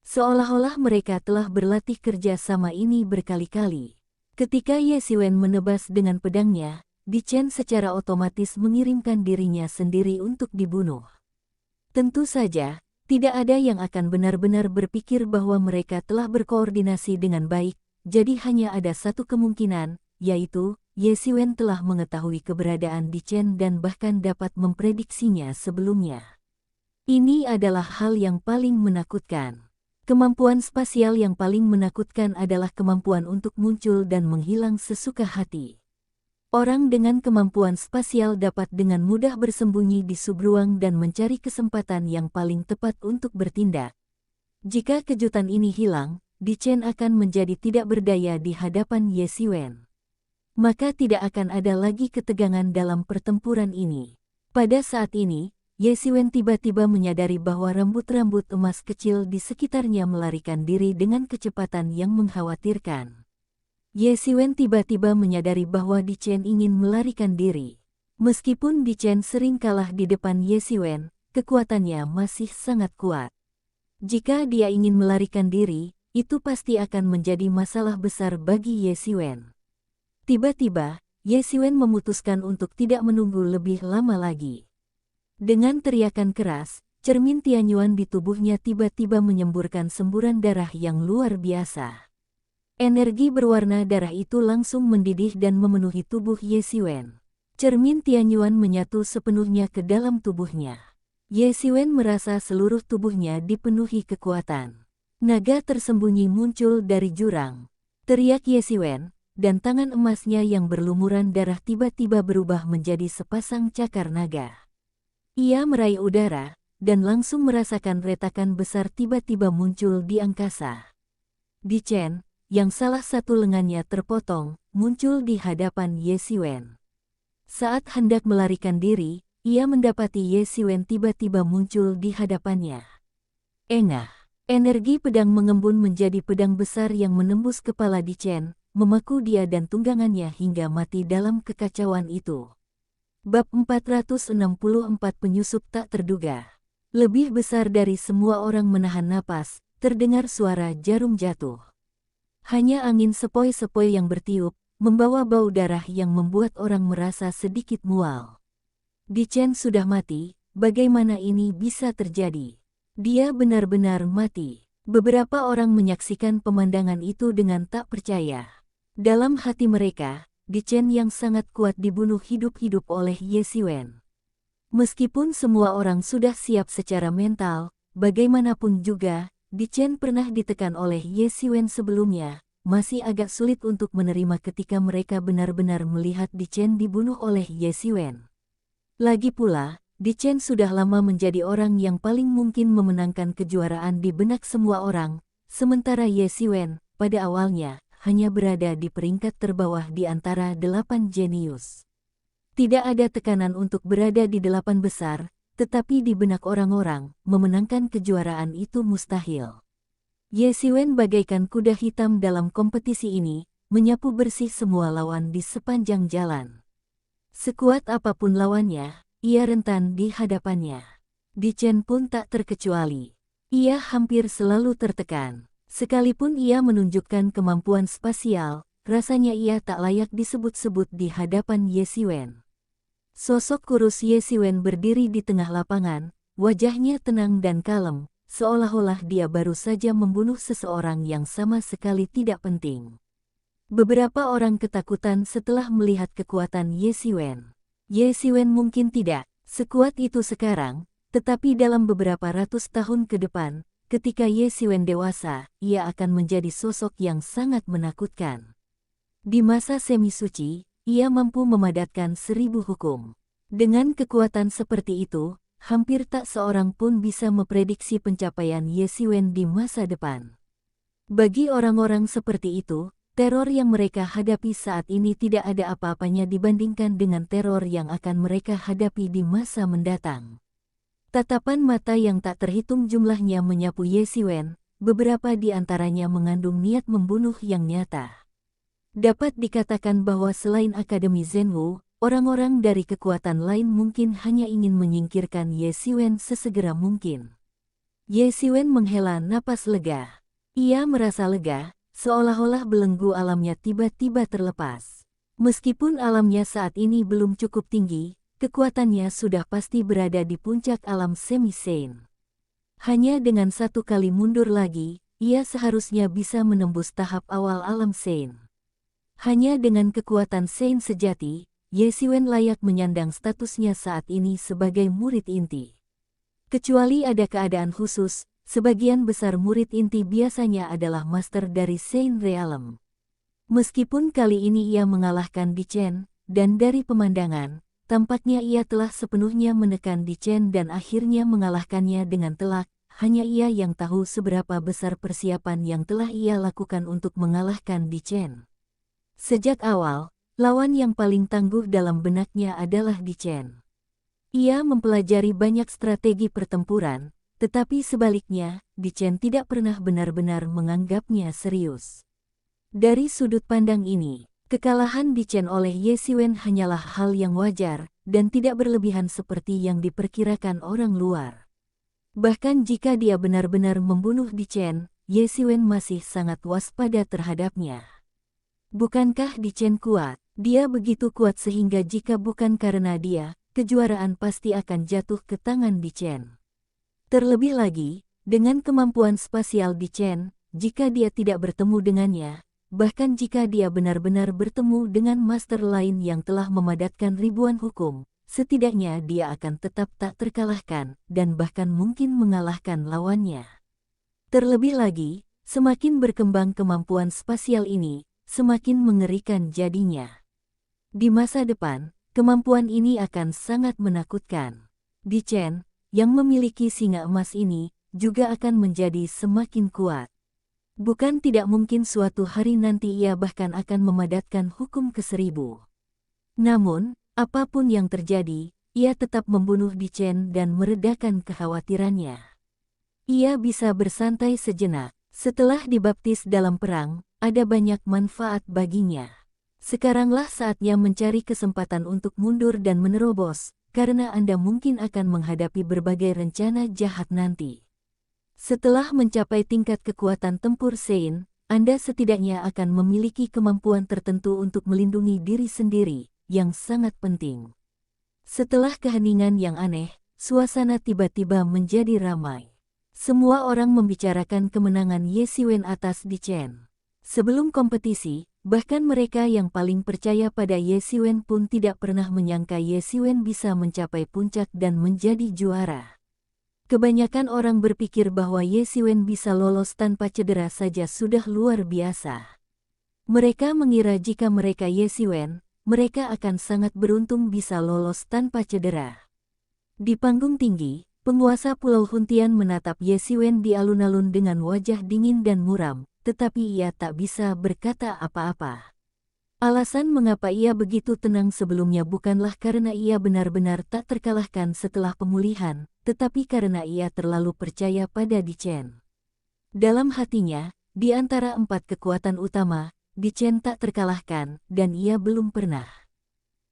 Seolah-olah mereka telah berlatih kerja sama ini berkali-kali. Ketika Ye Xiwen menebas dengan pedangnya, Di Chen secara otomatis mengirimkan dirinya sendiri untuk dibunuh. Tentu saja, tidak ada yang akan benar-benar berpikir bahwa mereka telah berkoordinasi dengan baik, jadi hanya ada satu kemungkinan, yaitu Ye Xiwen telah mengetahui keberadaan Di Chen dan bahkan dapat memprediksinya sebelumnya. Ini adalah hal yang paling menakutkan. Kemampuan spasial yang paling menakutkan adalah kemampuan untuk muncul dan menghilang sesuka hati. Orang dengan kemampuan spasial dapat dengan mudah bersembunyi di subruang dan mencari kesempatan yang paling tepat untuk bertindak. Jika kejutan ini hilang, Di Chen akan menjadi tidak berdaya di hadapan Ye Xiwen. Maka tidak akan ada lagi ketegangan dalam pertempuran ini. Pada saat ini, Ye Xiwen tiba-tiba menyadari bahwa rambut-rambut emas kecil di sekitarnya melarikan diri dengan kecepatan yang mengkhawatirkan. Ye Xiwen tiba-tiba menyadari bahwa Di Chen ingin melarikan diri. Meskipun Di Chen sering kalah di depan Ye Xiwen, kekuatannya masih sangat kuat. Jika dia ingin melarikan diri, itu pasti akan menjadi masalah besar bagi Ye Xiwen. Tiba-tiba, Ye Xiwen memutuskan untuk tidak menunggu lebih lama lagi. Dengan teriakan keras, cermin Tianyuan di tubuhnya tiba-tiba menyemburkan semburan darah yang luar biasa. Energi berwarna darah itu langsung mendidih dan memenuhi tubuh Ye Xiwen. Cermin Tianyuan menyatu sepenuhnya ke dalam tubuhnya. Ye Xiwen merasa seluruh tubuhnya dipenuhi kekuatan. Naga tersembunyi muncul dari jurang. Teriak Ye Xiwen, dan tangan emasnya yang berlumuran darah tiba-tiba berubah menjadi sepasang cakar naga. Ia meraih udara, dan langsung merasakan retakan besar tiba-tiba muncul di angkasa. Di Chen, yang salah satu lengannya terpotong, muncul di hadapan Ye Xiwen. Saat hendak melarikan diri, ia mendapati Ye Xiwen tiba-tiba muncul di hadapannya. Engah, energi pedang mengembun menjadi pedang besar yang menembus kepala Di Chen, memaku dia dan tunggangannya hingga mati dalam kekacauan itu. Bab 464 Penyusup tak terduga. Lebih besar dari semua orang menahan napas, terdengar suara jarum jatuh. Hanya angin sepoi-sepoi yang bertiup, membawa bau darah yang membuat orang merasa sedikit mual. Di Chen sudah mati, bagaimana ini bisa terjadi? Dia benar-benar mati. Beberapa orang menyaksikan pemandangan itu dengan tak percaya. Dalam hati mereka, Di Chen yang sangat kuat dibunuh hidup-hidup oleh Ye Xiwen. Meskipun semua orang sudah siap secara mental, bagaimanapun juga, Di Chen pernah ditekan oleh Ye Xiwen sebelumnya, masih agak sulit untuk menerima ketika mereka benar-benar melihat Di Chen dibunuh oleh Ye Xiwen. Lagi pula, Di Chen sudah lama menjadi orang yang paling mungkin memenangkan kejuaraan di benak semua orang, sementara Ye Xiwen, pada awalnya, hanya berada di peringkat terbawah di antara 8 jenius. Tidak ada tekanan untuk berada di 8 besar, tetapi di benak orang-orang, memenangkan kejuaraan itu mustahil. Ye Xiwen bagaikan kuda hitam dalam kompetisi ini, menyapu bersih semua lawan di sepanjang jalan. Sekuat apapun lawannya, ia rentan di hadapannya. Di Chen pun tak terkecuali. Ia hampir selalu tertekan. Sekalipun ia menunjukkan kemampuan spasial, rasanya ia tak layak disebut-sebut di hadapan Ye Xiwen. Sosok kurus Ye Xiwen berdiri di tengah lapangan, wajahnya tenang dan kalem, seolah-olah dia baru saja membunuh seseorang yang sama sekali tidak penting. Beberapa orang ketakutan setelah melihat kekuatan Ye Xiwen. Ye Xiwen mungkin tidak sekuat itu sekarang, tetapi dalam beberapa ratus tahun ke depan, ketika Ye Xiwen dewasa, ia akan menjadi sosok yang sangat menakutkan. Di masa semi suci, ia mampu memadatkan 1000 hukum. Dengan kekuatan seperti itu, hampir tak seorang pun bisa memprediksi pencapaian Ye Xiwen di masa depan. Bagi orang-orang seperti itu, teror yang mereka hadapi saat ini tidak ada apa-apanya dibandingkan dengan teror yang akan mereka hadapi di masa mendatang. Tatapan mata yang tak terhitung jumlahnya menyapu Ye Xiwen, beberapa di antaranya mengandung niat membunuh yang nyata. Dapat dikatakan bahwa selain Akademi Zhenwu, orang-orang dari kekuatan lain mungkin hanya ingin menyingkirkan Ye Xiwen sesegera mungkin. Ye Xiwen menghela napas lega. Ia merasa lega, seolah-olah belenggu alamnya tiba-tiba terlepas. Meskipun alamnya saat ini belum cukup tinggi, kekuatannya sudah pasti berada di puncak alam semi-Saint. Hanya dengan satu kali mundur lagi, ia seharusnya bisa menembus tahap awal alam Saint. Hanya dengan kekuatan Saint sejati, Ye Xiwen layak menyandang statusnya saat ini sebagai murid inti. Kecuali ada keadaan khusus, sebagian besar murid inti biasanya adalah master dari Saint Realm. Meskipun kali ini ia mengalahkan Di Chen, dan dari pemandangan, tampaknya ia telah sepenuhnya menekan Di Chen dan akhirnya mengalahkannya dengan telak, hanya ia yang tahu seberapa besar persiapan yang telah ia lakukan untuk mengalahkan Di Chen. Sejak awal, lawan yang paling tangguh dalam benaknya adalah Di Chen. Ia mempelajari banyak strategi pertempuran, tetapi sebaliknya, Di Chen tidak pernah benar-benar menganggapnya serius. Dari sudut pandang ini, kekalahan Di Chen oleh Ye Xiwen hanyalah hal yang wajar, dan tidak berlebihan seperti yang diperkirakan orang luar. Bahkan jika dia benar-benar membunuh Di Chen, Ye Xiwen masih sangat waspada terhadapnya. Bukankah Di Chen kuat? Dia begitu kuat sehingga jika bukan karena dia, kejuaraan pasti akan jatuh ke tangan Di Chen. Terlebih lagi, dengan kemampuan spasial Di Chen, jika dia tidak bertemu dengannya, bahkan jika dia benar-benar bertemu dengan master lain yang telah memadatkan ribuan hukum, setidaknya dia akan tetap tak terkalahkan, dan bahkan mungkin mengalahkan lawannya. Terlebih lagi, semakin berkembang kemampuan spasial ini, semakin mengerikan jadinya. Di masa depan, kemampuan ini akan sangat menakutkan. Di Chen, yang memiliki singa emas ini, juga akan menjadi semakin kuat. Bukan tidak mungkin suatu hari nanti ia bahkan akan memadatkan hukum ke-1000. Namun, apapun yang terjadi, ia tetap membunuh Di Chen dan meredakan kekhawatirannya. Ia bisa bersantai sejenak. Setelah dibaptis dalam perang, ada banyak manfaat baginya. Sekaranglah saatnya mencari kesempatan untuk mundur dan menerobos, karena Anda mungkin akan menghadapi berbagai rencana jahat nanti. Setelah mencapai tingkat kekuatan tempur Saint, Anda setidaknya akan memiliki kemampuan tertentu untuk melindungi diri sendiri, yang sangat penting. Setelah keheningan yang aneh, suasana tiba-tiba menjadi ramai. Semua orang membicarakan kemenangan Ye Xiwen atas Di Chen. Sebelum kompetisi, bahkan mereka yang paling percaya pada Ye Xiwen pun tidak pernah menyangka Ye Xiwen bisa mencapai puncak dan menjadi juara. Kebanyakan orang berpikir bahwa Ye Xiwen bisa lolos tanpa cedera saja sudah luar biasa. Mereka mengira jika mereka Ye Xiwen, mereka akan sangat beruntung bisa lolos tanpa cedera. Di panggung tinggi, penguasa Pulau Huntian menatap Ye Xiwen di alun-alun dengan wajah dingin dan muram, tetapi ia tak bisa berkata apa-apa. Alasan mengapa ia begitu tenang sebelumnya bukanlah karena ia benar-benar tak terkalahkan setelah pemulihan, tetapi karena ia terlalu percaya pada Di Chen. Dalam hatinya, di antara 4 kekuatan utama, Di Chen tak terkalahkan, dan ia belum pernah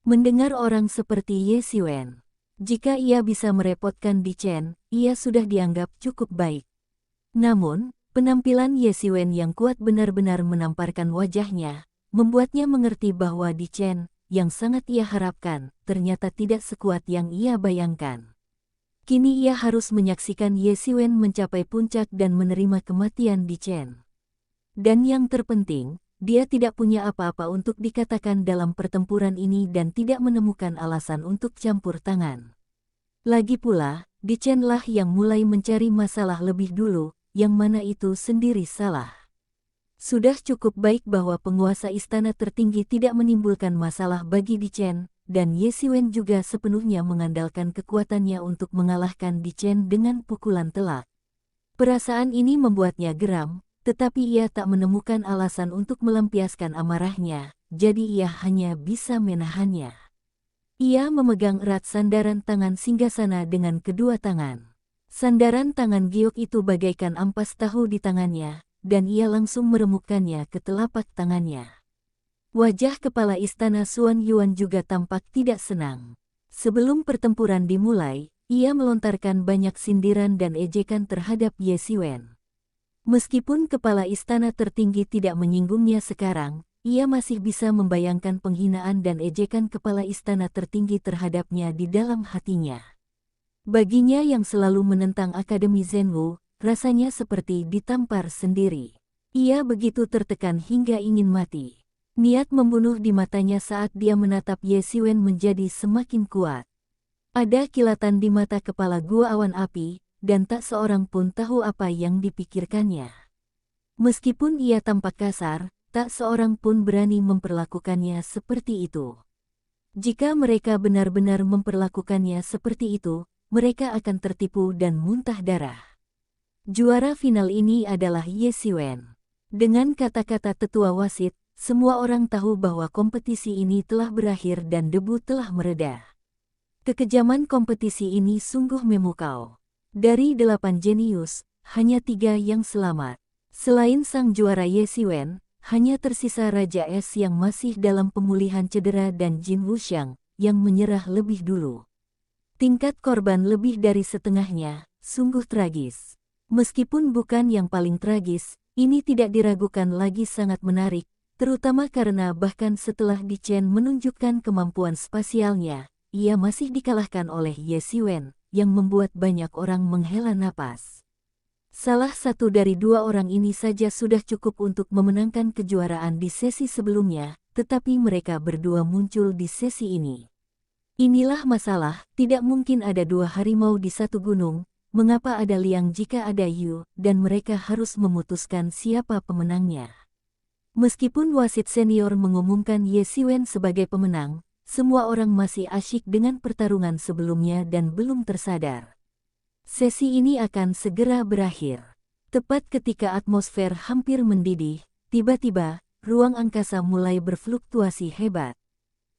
Mendengar orang seperti Ye Xiwen, jika ia bisa merepotkan Di Chen, ia sudah dianggap cukup baik. Namun, penampilan Ye Xiwen yang kuat benar-benar menamparkan wajahnya, membuatnya mengerti bahwa Di Chen, yang sangat ia harapkan, ternyata tidak sekuat yang ia bayangkan. Kini ia harus menyaksikan Ye Xiwen mencapai puncak dan menerima kematian Di Chen. Dan yang terpenting, dia tidak punya apa-apa untuk dikatakan dalam pertempuran ini dan tidak menemukan alasan untuk campur tangan. Lagi pula, Di Chen lah yang mulai mencari masalah lebih dulu, yang mana itu sendiri salah. Sudah cukup baik bahwa penguasa istana tertinggi tidak menimbulkan masalah bagi Di Chen, dan Ye Xiwen juga sepenuhnya mengandalkan kekuatannya untuk mengalahkan Di Chen dengan pukulan telak. Perasaan ini membuatnya geram, tetapi ia tak menemukan alasan untuk melampiaskan amarahnya, jadi ia hanya bisa menahannya. Ia memegang erat sandaran tangan singgasana dengan kedua tangan. Sandaran tangan giok itu bagaikan ampas tahu di tangannya, dan ia langsung meremukkannya ke telapak tangannya. Wajah kepala istana Xuan Yuan juga tampak tidak senang. Sebelum pertempuran dimulai, ia melontarkan banyak sindiran dan ejekan terhadap Ye Xiwen. Meskipun kepala istana tertinggi tidak menyinggungnya sekarang, ia masih bisa membayangkan penghinaan dan ejekan kepala istana tertinggi terhadapnya di dalam hatinya. Baginya yang selalu menentang Akademi Zhenwu, rasanya seperti ditampar sendiri. Ia begitu tertekan hingga ingin mati. Niat membunuh di matanya saat dia menatap Ye Xiwen menjadi semakin kuat. Ada kilatan di mata kepala gua awan api, dan tak seorang pun tahu apa yang dipikirkannya. Meskipun ia tampak kasar, tak seorang pun berani memperlakukannya seperti itu. Jika mereka benar-benar memperlakukannya seperti itu, mereka akan tertipu dan muntah darah. Juara final ini adalah Ye Xiwen. Dengan kata-kata tetua wasit, semua orang tahu bahwa kompetisi ini telah berakhir dan debu telah mereda. Kekejaman kompetisi ini sungguh memukau. Dari 8 jenius, hanya 3 yang selamat. Selain sang juara Ye Xiwen, hanya tersisa Raja Es yang masih dalam pemulihan cedera dan Jin Wuxiang, yang menyerah lebih dulu. Tingkat korban lebih dari setengahnya, sungguh tragis. Meskipun bukan yang paling tragis, ini tidak diragukan lagi sangat menarik, terutama karena bahkan setelah Di Chen menunjukkan kemampuan spasialnya, ia masih dikalahkan oleh Ye Xiwen, yang membuat banyak orang menghela napas. Salah satu dari 2 orang ini saja sudah cukup untuk memenangkan kejuaraan di sesi sebelumnya, tetapi mereka berdua muncul di sesi ini. Inilah masalah, tidak mungkin ada 2 harimau di satu gunung, mengapa ada Liang jika ada Yu, dan mereka harus memutuskan siapa pemenangnya. Meskipun wasit senior mengumumkan Ye Xiwen sebagai pemenang, semua orang masih asyik dengan pertarungan sebelumnya dan belum tersadar. Sesi ini akan segera berakhir. Tepat ketika atmosfer hampir mendidih, tiba-tiba, ruang angkasa mulai berfluktuasi hebat.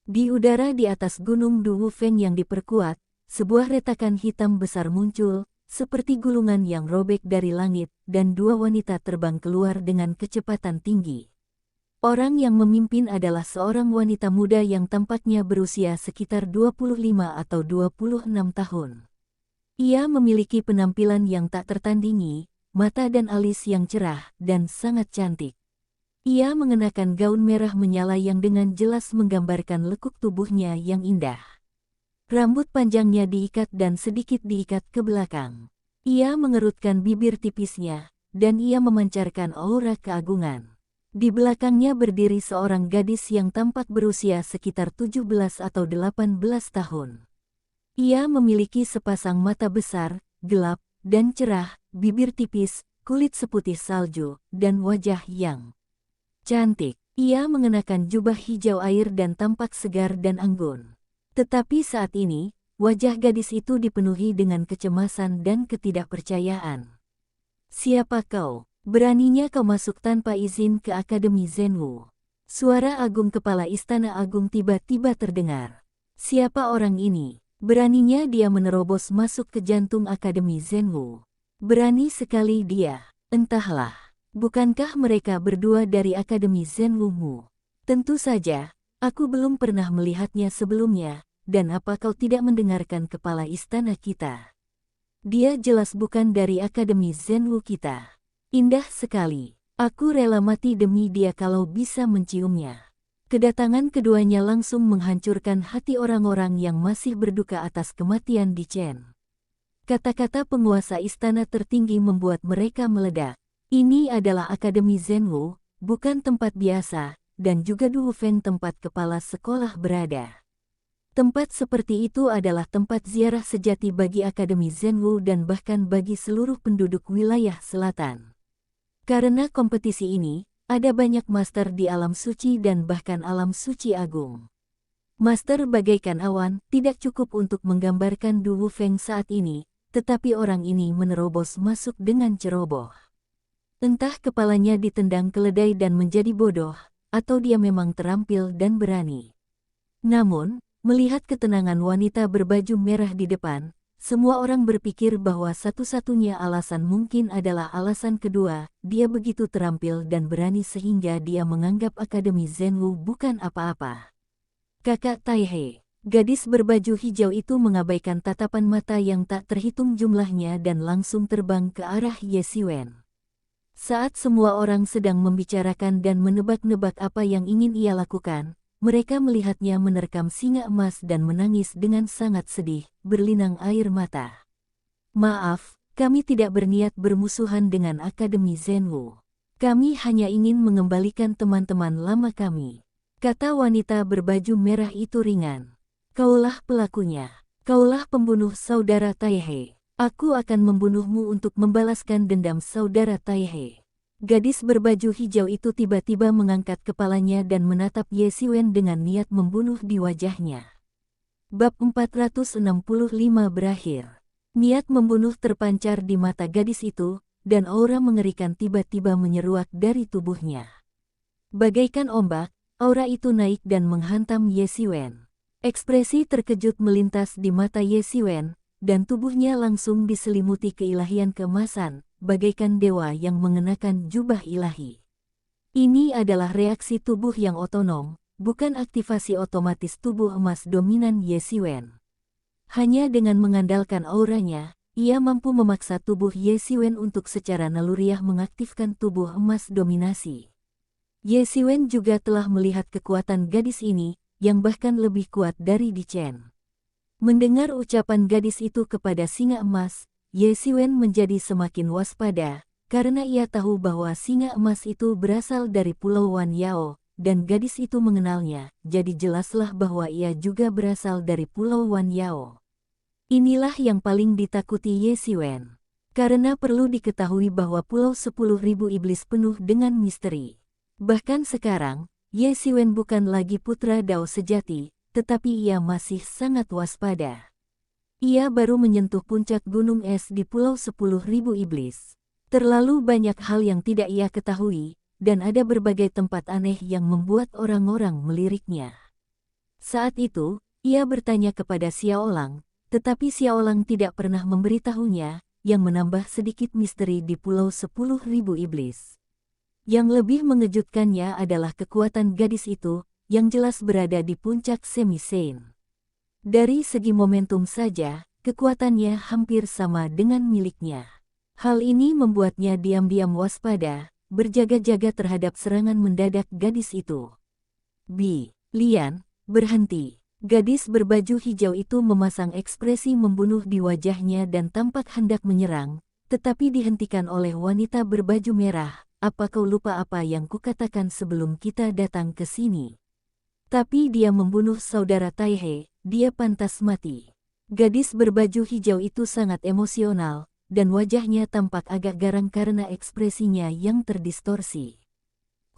Di udara di atas gunung Du Wufeng yang diperkuat, sebuah retakan hitam besar muncul, seperti gulungan yang robek dari langit, dan 2 wanita terbang keluar dengan kecepatan tinggi. Orang yang memimpin adalah seorang wanita muda yang tampaknya berusia sekitar 25 atau 26 tahun. Ia memiliki penampilan yang tak tertandingi, mata dan alis yang cerah, dan sangat cantik. Ia mengenakan gaun merah menyala yang dengan jelas menggambarkan lekuk tubuhnya yang indah. Rambut panjangnya diikat dan sedikit diikat ke belakang. Ia mengerutkan bibir tipisnya, dan ia memancarkan aura keagungan. Di belakangnya berdiri seorang gadis yang tampak berusia sekitar 17 atau 18 tahun. Ia memiliki sepasang mata besar, gelap, dan cerah, bibir tipis, kulit seputih salju, dan wajah yang cantik. Ia mengenakan jubah hijau air dan tampak segar dan anggun. Tetapi saat ini, wajah gadis itu dipenuhi dengan kecemasan dan ketidakpercayaan. "Siapa kau? Beraninya kau masuk tanpa izin ke Akademi Zhenwu?" Suara agung kepala Istana Agung tiba-tiba terdengar. Siapa orang ini? Beraninya dia menerobos masuk ke jantung Akademi Zhenwu. Berani sekali dia. Entahlah, bukankah mereka berdua dari Akademi Zhenwu? Tentu saja, Aku belum pernah melihatnya sebelumnya, dan apa kau tidak mendengarkan kepala istana kita? Dia jelas bukan dari Akademi Zenwu kita. Indah sekali. Aku rela mati demi dia kalau bisa menciumnya. Kedatangan keduanya langsung menghancurkan hati orang-orang yang masih berduka atas kematian Di Chen. Kata-kata penguasa istana tertinggi membuat mereka meledak. Ini adalah Akademi Zenwu, bukan tempat biasa, dan juga Du Feng tempat kepala sekolah berada. Tempat seperti itu adalah tempat ziarah sejati bagi Akademi Zenwu dan bahkan bagi seluruh penduduk wilayah selatan. Karena kompetisi ini, ada banyak master di alam suci dan bahkan alam suci agung. Master bagaikan awan tidak cukup untuk menggambarkan Du Feng saat ini, tetapi orang ini menerobos masuk dengan ceroboh. Entah kepalanya ditendang keledai dan menjadi bodoh, atau dia memang terampil dan berani. Namun, melihat ketenangan wanita berbaju merah di depan, semua orang berpikir bahwa satu-satunya alasan mungkin adalah alasan kedua, dia begitu terampil dan berani sehingga dia menganggap Akademi Zenwu bukan apa-apa. Kakak Taihe. Gadis berbaju hijau itu mengabaikan tatapan mata yang tak terhitung jumlahnya dan langsung terbang ke arah Ye Xiwen. Saat semua orang sedang membicarakan dan menebak-nebak apa yang ingin ia lakukan, mereka melihatnya menerkam singa emas dan menangis dengan sangat sedih, berlinang air mata. Maaf, kami tidak berniat bermusuhan dengan Akademi Zenwu. Kami hanya ingin mengembalikan teman-teman lama kami. Kata wanita berbaju merah itu ringan. Kaulah pelakunya. Kaulah pembunuh saudara Taihe. Aku akan membunuhmu untuk membalaskan dendam saudara Taihe. Gadis berbaju hijau itu tiba-tiba mengangkat kepalanya dan menatap Ye Xiwen dengan niat membunuh di wajahnya. Bab 465 berakhir. Niat membunuh terpancar di mata gadis itu, dan aura mengerikan tiba-tiba menyeruak dari tubuhnya. Bagaikan ombak, aura itu naik dan menghantam Ye Xiwen. Ekspresi terkejut melintas di mata Ye Xiwen, dan tubuhnya langsung diselimuti keilahian keemasan, bagaikan dewa yang mengenakan jubah ilahi. Ini adalah reaksi tubuh yang otonom, bukan aktivasi otomatis tubuh emas dominan Ye Xiwen. Hanya dengan mengandalkan auranya, ia mampu memaksa tubuh Ye Xiwen untuk secara naluriah mengaktifkan tubuh emas dominasi. Ye Xiwen juga telah melihat kekuatan gadis ini, yang bahkan lebih kuat dari Di Chen. Mendengar ucapan gadis itu kepada singa emas, Ye Xiwen menjadi semakin waspada, karena ia tahu bahwa singa emas itu berasal dari Pulau Wan Yao, dan gadis itu mengenalnya, jadi jelaslah bahwa ia juga berasal dari Pulau Wan Yao. Inilah yang paling ditakuti Ye Xiwen. Karena perlu diketahui bahwa Pulau 10.000 Iblis penuh dengan misteri. Bahkan sekarang, Ye Xiwen bukan lagi putra Dao sejati, tetapi ia masih sangat waspada. Ia baru menyentuh puncak gunung es di Pulau 10.000 Iblis. Terlalu banyak hal yang tidak ia ketahui, dan ada berbagai tempat aneh yang membuat orang-orang meliriknya. Saat itu, ia bertanya kepada Xiaolang, tetapi Xiaolang tidak pernah memberitahunya, yang menambah sedikit misteri di Pulau 10.000 Iblis. Yang lebih mengejutkannya adalah kekuatan gadis itu, yang jelas berada di puncak semi-saint. Dari segi momentum saja, kekuatannya hampir sama dengan miliknya. Hal ini membuatnya diam-diam waspada, berjaga-jaga terhadap serangan mendadak gadis itu. Bi Lian, berhenti. Gadis berbaju hijau itu memasang ekspresi membunuh di wajahnya dan tampak hendak menyerang, tetapi dihentikan oleh wanita berbaju merah. Apa kau lupa apa yang kukatakan sebelum kita datang ke sini? Tapi dia membunuh saudara Taihe, dia pantas mati. Gadis berbaju hijau itu sangat emosional, dan wajahnya tampak agak garang karena ekspresinya yang terdistorsi.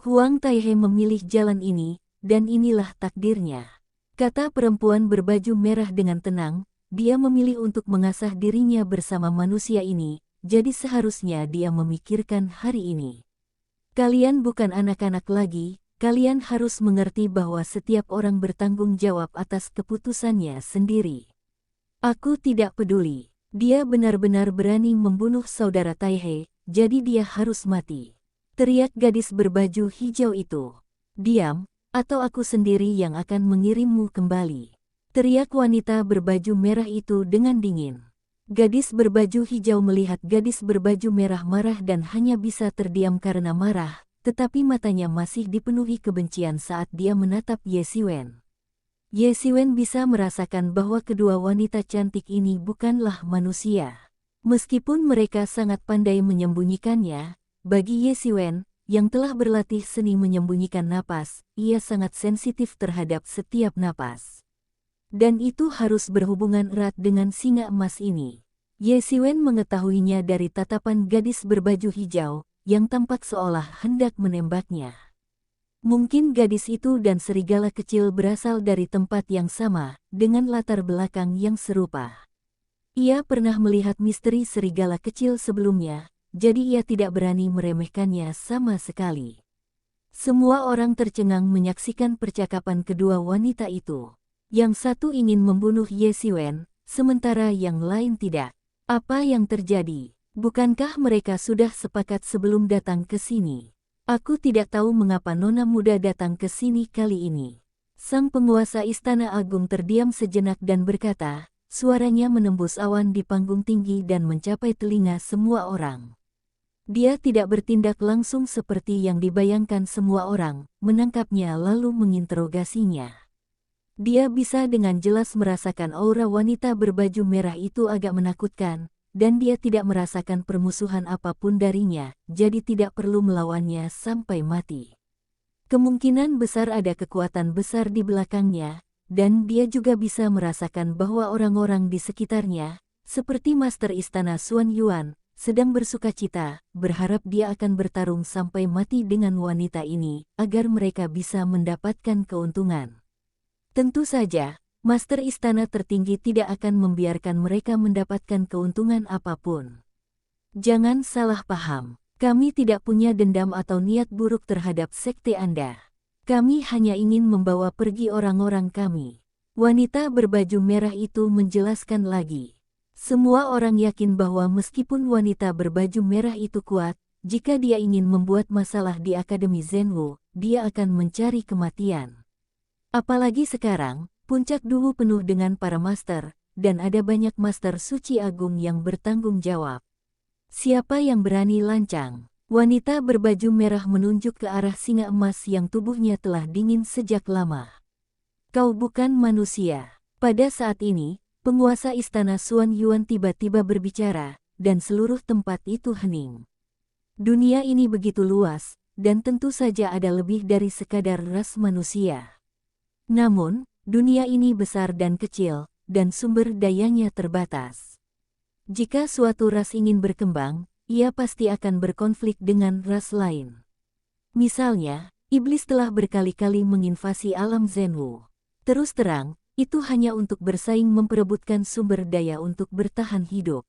Huang Taihe memilih jalan ini, dan inilah takdirnya. Kata perempuan berbaju merah dengan tenang, dia memilih untuk mengasah dirinya bersama manusia ini, jadi seharusnya dia memikirkan hari ini. Kalian bukan anak-anak lagi, kalian harus mengerti bahwa setiap orang bertanggung jawab atas keputusannya sendiri. Aku tidak peduli, dia benar-benar berani membunuh saudara Taihe, jadi dia harus mati. Teriak gadis berbaju hijau itu. Diam, atau aku sendiri yang akan mengirimmu kembali. Teriak wanita berbaju merah itu dengan dingin. Gadis berbaju hijau melihat gadis berbaju merah marah dan hanya bisa terdiam karena marah, tetapi matanya masih dipenuhi kebencian saat dia menatap Ye Siwen. Ye Siwen bisa merasakan bahwa kedua wanita cantik ini bukanlah manusia. Meskipun mereka sangat pandai menyembunyikannya, bagi Ye Siwen, yang telah berlatih seni menyembunyikan napas, ia sangat sensitif terhadap setiap napas. Dan itu harus berhubungan erat dengan singa emas ini. Ye Siwen mengetahuinya dari tatapan gadis berbaju hijau, yang tampak seolah hendak menembaknya. Mungkin gadis itu dan serigala kecil berasal dari tempat yang sama, dengan latar belakang yang serupa. Ia pernah melihat misteri serigala kecil sebelumnya, jadi ia tidak berani meremehkannya sama sekali. Semua orang tercengang menyaksikan percakapan kedua wanita itu. Yang satu ingin membunuh Ye Siwen, sementara yang lain tidak. Apa yang terjadi? Bukankah mereka sudah sepakat sebelum datang ke sini? Aku tidak tahu mengapa nona muda datang ke sini kali ini. Sang penguasa Istana Agung terdiam sejenak dan berkata, suaranya menembus awan di panggung tinggi dan mencapai telinga semua orang. Dia tidak bertindak langsung seperti yang dibayangkan semua orang, menangkapnya lalu menginterogasinya. Dia bisa dengan jelas merasakan aura wanita berbaju merah itu agak menakutkan, dan dia tidak merasakan permusuhan apapun darinya, jadi tidak perlu melawannya sampai mati. Kemungkinan besar ada kekuatan besar di belakangnya, dan dia juga bisa merasakan bahwa orang-orang di sekitarnya, seperti Master Istana Xuan Yuan, sedang bersukacita, berharap dia akan bertarung sampai mati dengan wanita ini, agar mereka bisa mendapatkan keuntungan. Tentu saja, Master Istana Tertinggi tidak akan membiarkan mereka mendapatkan keuntungan apapun. Jangan salah paham, kami tidak punya dendam atau niat buruk terhadap sekte Anda. Kami hanya ingin membawa pergi orang-orang kami. Wanita berbaju merah itu menjelaskan lagi. Semua orang yakin bahwa meskipun wanita berbaju merah itu kuat, jika dia ingin membuat masalah di Akademi Zhenwu, dia akan mencari kematian. Apalagi sekarang, puncak dulu penuh dengan para master, dan ada banyak master suci agung yang bertanggung jawab. Siapa yang berani lancang? Wanita berbaju merah menunjuk ke arah singa emas yang tubuhnya telah dingin sejak lama. Kau bukan manusia. Pada saat ini, penguasa Istana Xuan Yuan tiba-tiba berbicara, dan seluruh tempat itu hening. Dunia ini begitu luas, dan tentu saja ada lebih dari sekadar ras manusia. Namun, dunia ini besar dan kecil, dan sumber dayanya terbatas. Jika suatu ras ingin berkembang, ia pasti akan berkonflik dengan ras lain. Misalnya, iblis telah berkali-kali menginvasi alam Zhenwu. Terus terang, itu hanya untuk bersaing memperebutkan sumber daya untuk bertahan hidup.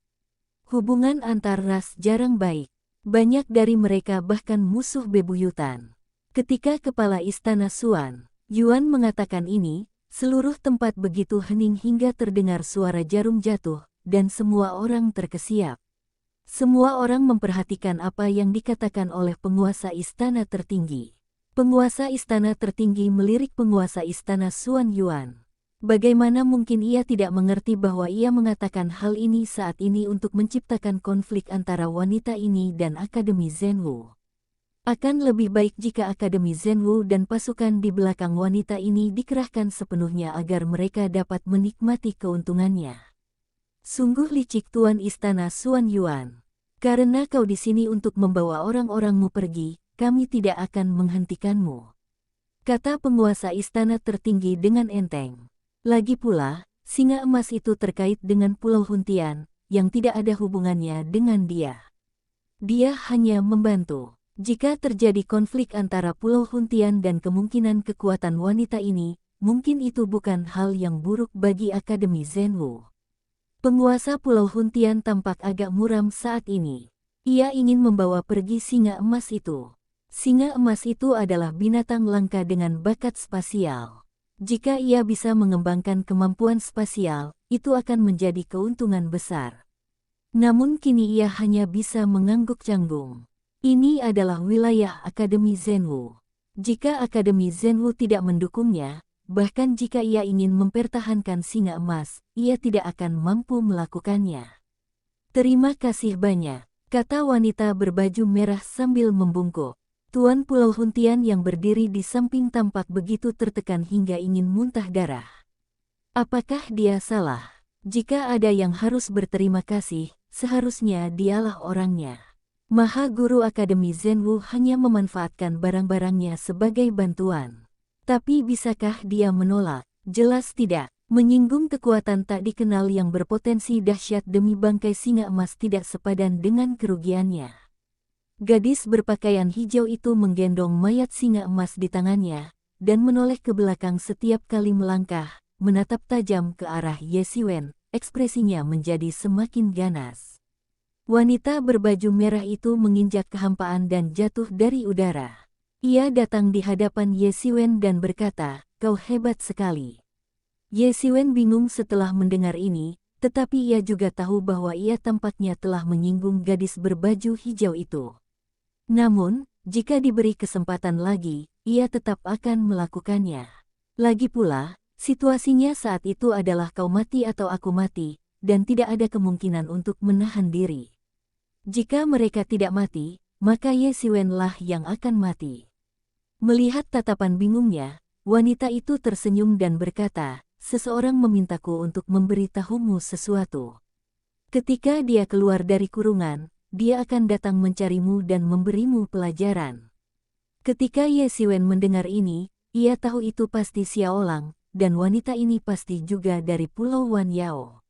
Hubungan antar ras jarang baik. Banyak dari mereka bahkan musuh bebuyutan. Ketika kepala Istana Xuan Yuan mengatakan ini, seluruh tempat begitu hening hingga terdengar suara jarum jatuh, dan semua orang terkesiap. Semua orang memperhatikan apa yang dikatakan oleh penguasa Istana Tertinggi. Penguasa Istana Tertinggi melirik penguasa Istana Xuan Yuan. Bagaimana mungkin ia tidak mengerti bahwa ia mengatakan hal ini saat ini untuk menciptakan konflik antara wanita ini dan Akademi Zhenwu. Akan lebih baik jika Akademi Zhenwu dan pasukan di belakang wanita ini dikerahkan sepenuhnya agar mereka dapat menikmati keuntungannya. Sungguh licik Tuan Istana Xuan Yuan. Karena kau di sini untuk membawa orang-orangmu pergi, kami tidak akan menghentikanmu. Kata penguasa Istana Tertinggi dengan enteng. Lagi pula, singa emas itu terkait dengan Pulau Huntian, yang tidak ada hubungannya dengan dia. Dia hanya membantu. Jika terjadi konflik antara Pulau Huntian dan kemungkinan kekuatan wanita ini, mungkin itu bukan hal yang buruk bagi Akademi Zhenwu. Penguasa Pulau Huntian tampak agak muram saat ini. Ia ingin membawa pergi singa emas itu. Singa emas itu adalah binatang langka dengan bakat spasial. Jika ia bisa mengembangkan kemampuan spasial, itu akan menjadi keuntungan besar. Namun kini ia hanya bisa mengangguk canggung. Ini adalah wilayah Akademi Zhenwu. Jika Akademi Zenwu tidak mendukungnya, bahkan jika ia ingin mempertahankan singa emas, ia tidak akan mampu melakukannya. Terima kasih banyak, kata wanita berbaju merah sambil membungkuk. Tuan Pulau Huntian yang berdiri di samping tampak begitu tertekan hingga ingin muntah darah. Apakah dia salah? Jika ada yang harus berterima kasih, seharusnya dialah orangnya. Maha Guru Akademi Zenwu hanya memanfaatkan barang-barangnya sebagai bantuan. Tapi bisakah dia menolak? Jelas tidak. Menyinggung kekuatan tak dikenal yang berpotensi dahsyat demi bangkai singa emas tidak sepadan dengan kerugiannya. Gadis berpakaian hijau itu menggendong mayat singa emas di tangannya, dan menoleh ke belakang setiap kali melangkah, menatap tajam ke arah Ye Siwen, ekspresinya menjadi semakin ganas. Wanita berbaju merah itu menginjak kehampaan dan jatuh dari udara. Ia datang di hadapan Ye Siwen dan berkata, "Kau hebat sekali." Ye Siwen bingung setelah mendengar ini, tetapi ia juga tahu bahwa ia tampaknya telah menyinggung gadis berbaju hijau itu. Namun, jika diberi kesempatan lagi, ia tetap akan melakukannya. Lagi pula, situasinya saat itu adalah kau mati atau aku mati, dan tidak ada kemungkinan untuk menahan diri. Jika mereka tidak mati, maka Ye Siwen lah yang akan mati. Melihat tatapan bingungnya, wanita itu tersenyum dan berkata, "Seseorang memintaku untuk memberitahumu sesuatu. Ketika dia keluar dari kurungan, dia akan datang mencarimu dan memberimu pelajaran." Ketika Ye Siwen mendengar ini, ia tahu itu pasti Xiaolang, dan wanita ini pasti juga dari Pulau Wan Yao.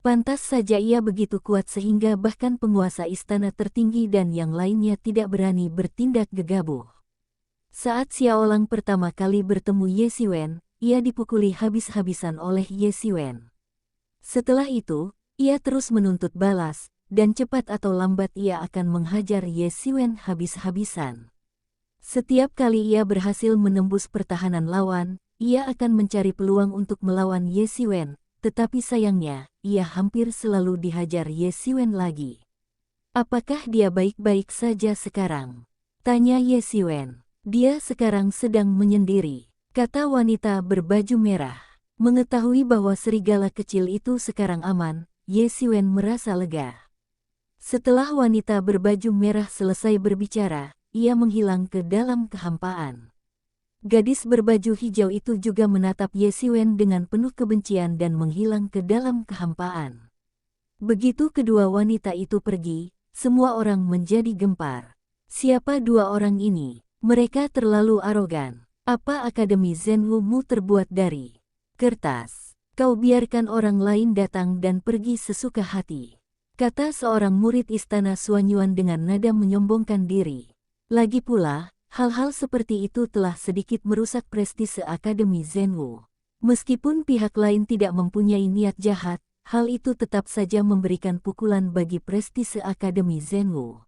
Pantas saja ia begitu kuat sehingga bahkan penguasa istana tertinggi dan yang lainnya tidak berani bertindak gegabah. Saat Xiaolang pertama kali bertemu Ye Siwen, ia dipukuli habis-habisan oleh Ye Siwen. Setelah itu, ia terus menuntut balas, dan cepat atau lambat ia akan menghajar Ye Siwen habis-habisan. Setiap kali ia berhasil menembus pertahanan lawan, ia akan mencari peluang untuk melawan Ye Siwen. Tetapi sayangnya, ia hampir selalu dihajar Ye Siwen lagi. "Apakah dia baik-baik saja sekarang?" tanya Ye Siwen. "Dia sekarang sedang menyendiri," kata wanita berbaju merah. Mengetahui bahwa serigala kecil itu sekarang aman, Ye Siwen merasa lega. Setelah wanita berbaju merah selesai berbicara, ia menghilang ke dalam kehampaan. Gadis berbaju hijau itu juga menatap Ye Siwen dengan penuh kebencian dan menghilang ke dalam kehampaan. Begitu kedua wanita itu pergi, semua orang menjadi gempar. Siapa dua orang ini? Mereka terlalu arogan. Apa Akademi Zenwu mu terbuat dari kertas? Kau biarkan orang lain datang dan pergi sesuka hati, kata seorang murid istana Suanyuan dengan nada menyombongkan diri. Lagi pula, hal-hal seperti itu telah sedikit merusak prestise Akademi Zenwu. Meskipun pihak lain tidak mempunyai niat jahat, hal itu tetap saja memberikan pukulan bagi prestise Akademi Zenwu.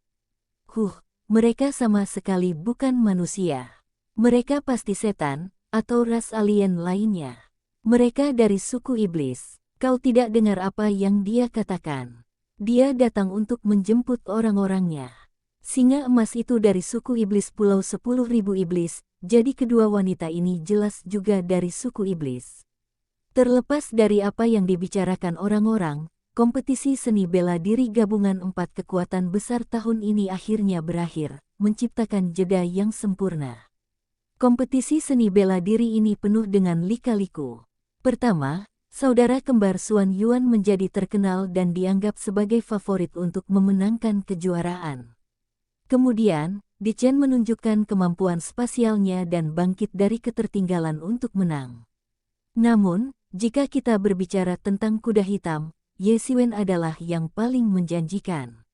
Mereka sama sekali bukan manusia. Mereka pasti setan, atau ras alien lainnya. Mereka dari suku iblis. Kau tidak dengar apa yang dia katakan. Dia datang untuk menjemput orang-orangnya. Singa emas itu dari suku iblis Pulau 10.000 Iblis, jadi kedua wanita ini jelas juga dari suku iblis. Terlepas dari apa yang dibicarakan orang-orang, kompetisi seni bela diri gabungan 4 kekuatan besar tahun ini akhirnya berakhir, menciptakan jeda yang sempurna. Kompetisi seni bela diri ini penuh dengan lika-liku. Pertama, saudara kembar Suan Yuan menjadi terkenal dan dianggap sebagai favorit untuk memenangkan kejuaraan. Kemudian, Di Chen menunjukkan kemampuan spasialnya dan bangkit dari ketertinggalan untuk menang. Namun, jika kita berbicara tentang kuda hitam, Ye Siwen adalah yang paling menjanjikan.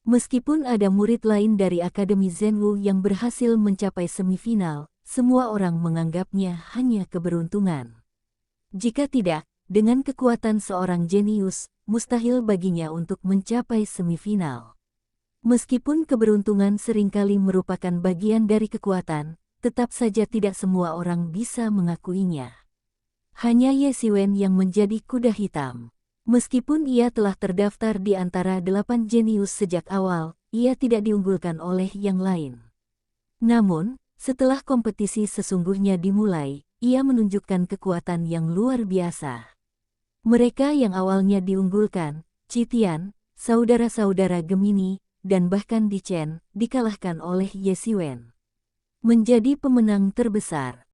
Meskipun ada murid lain dari Akademi Zenwu yang berhasil mencapai semifinal, semua orang menganggapnya hanya keberuntungan. Jika tidak, dengan kekuatan seorang jenius, mustahil baginya untuk mencapai semifinal. Meskipun keberuntungan seringkali merupakan bagian dari kekuatan, tetap saja tidak semua orang bisa mengakuinya. Hanya Ye Siwen yang menjadi kuda hitam. Meskipun ia telah terdaftar di antara 8 jenius sejak awal, ia tidak diunggulkan oleh yang lain. Namun, Setelah kompetisi sesungguhnya dimulai, ia menunjukkan kekuatan yang luar biasa. Mereka yang awalnya diunggulkan, Qitian, saudara-saudara Gemini, dan bahkan Di Chen, dikalahkan oleh Ye Xiwen. Menjadi pemenang terbesar.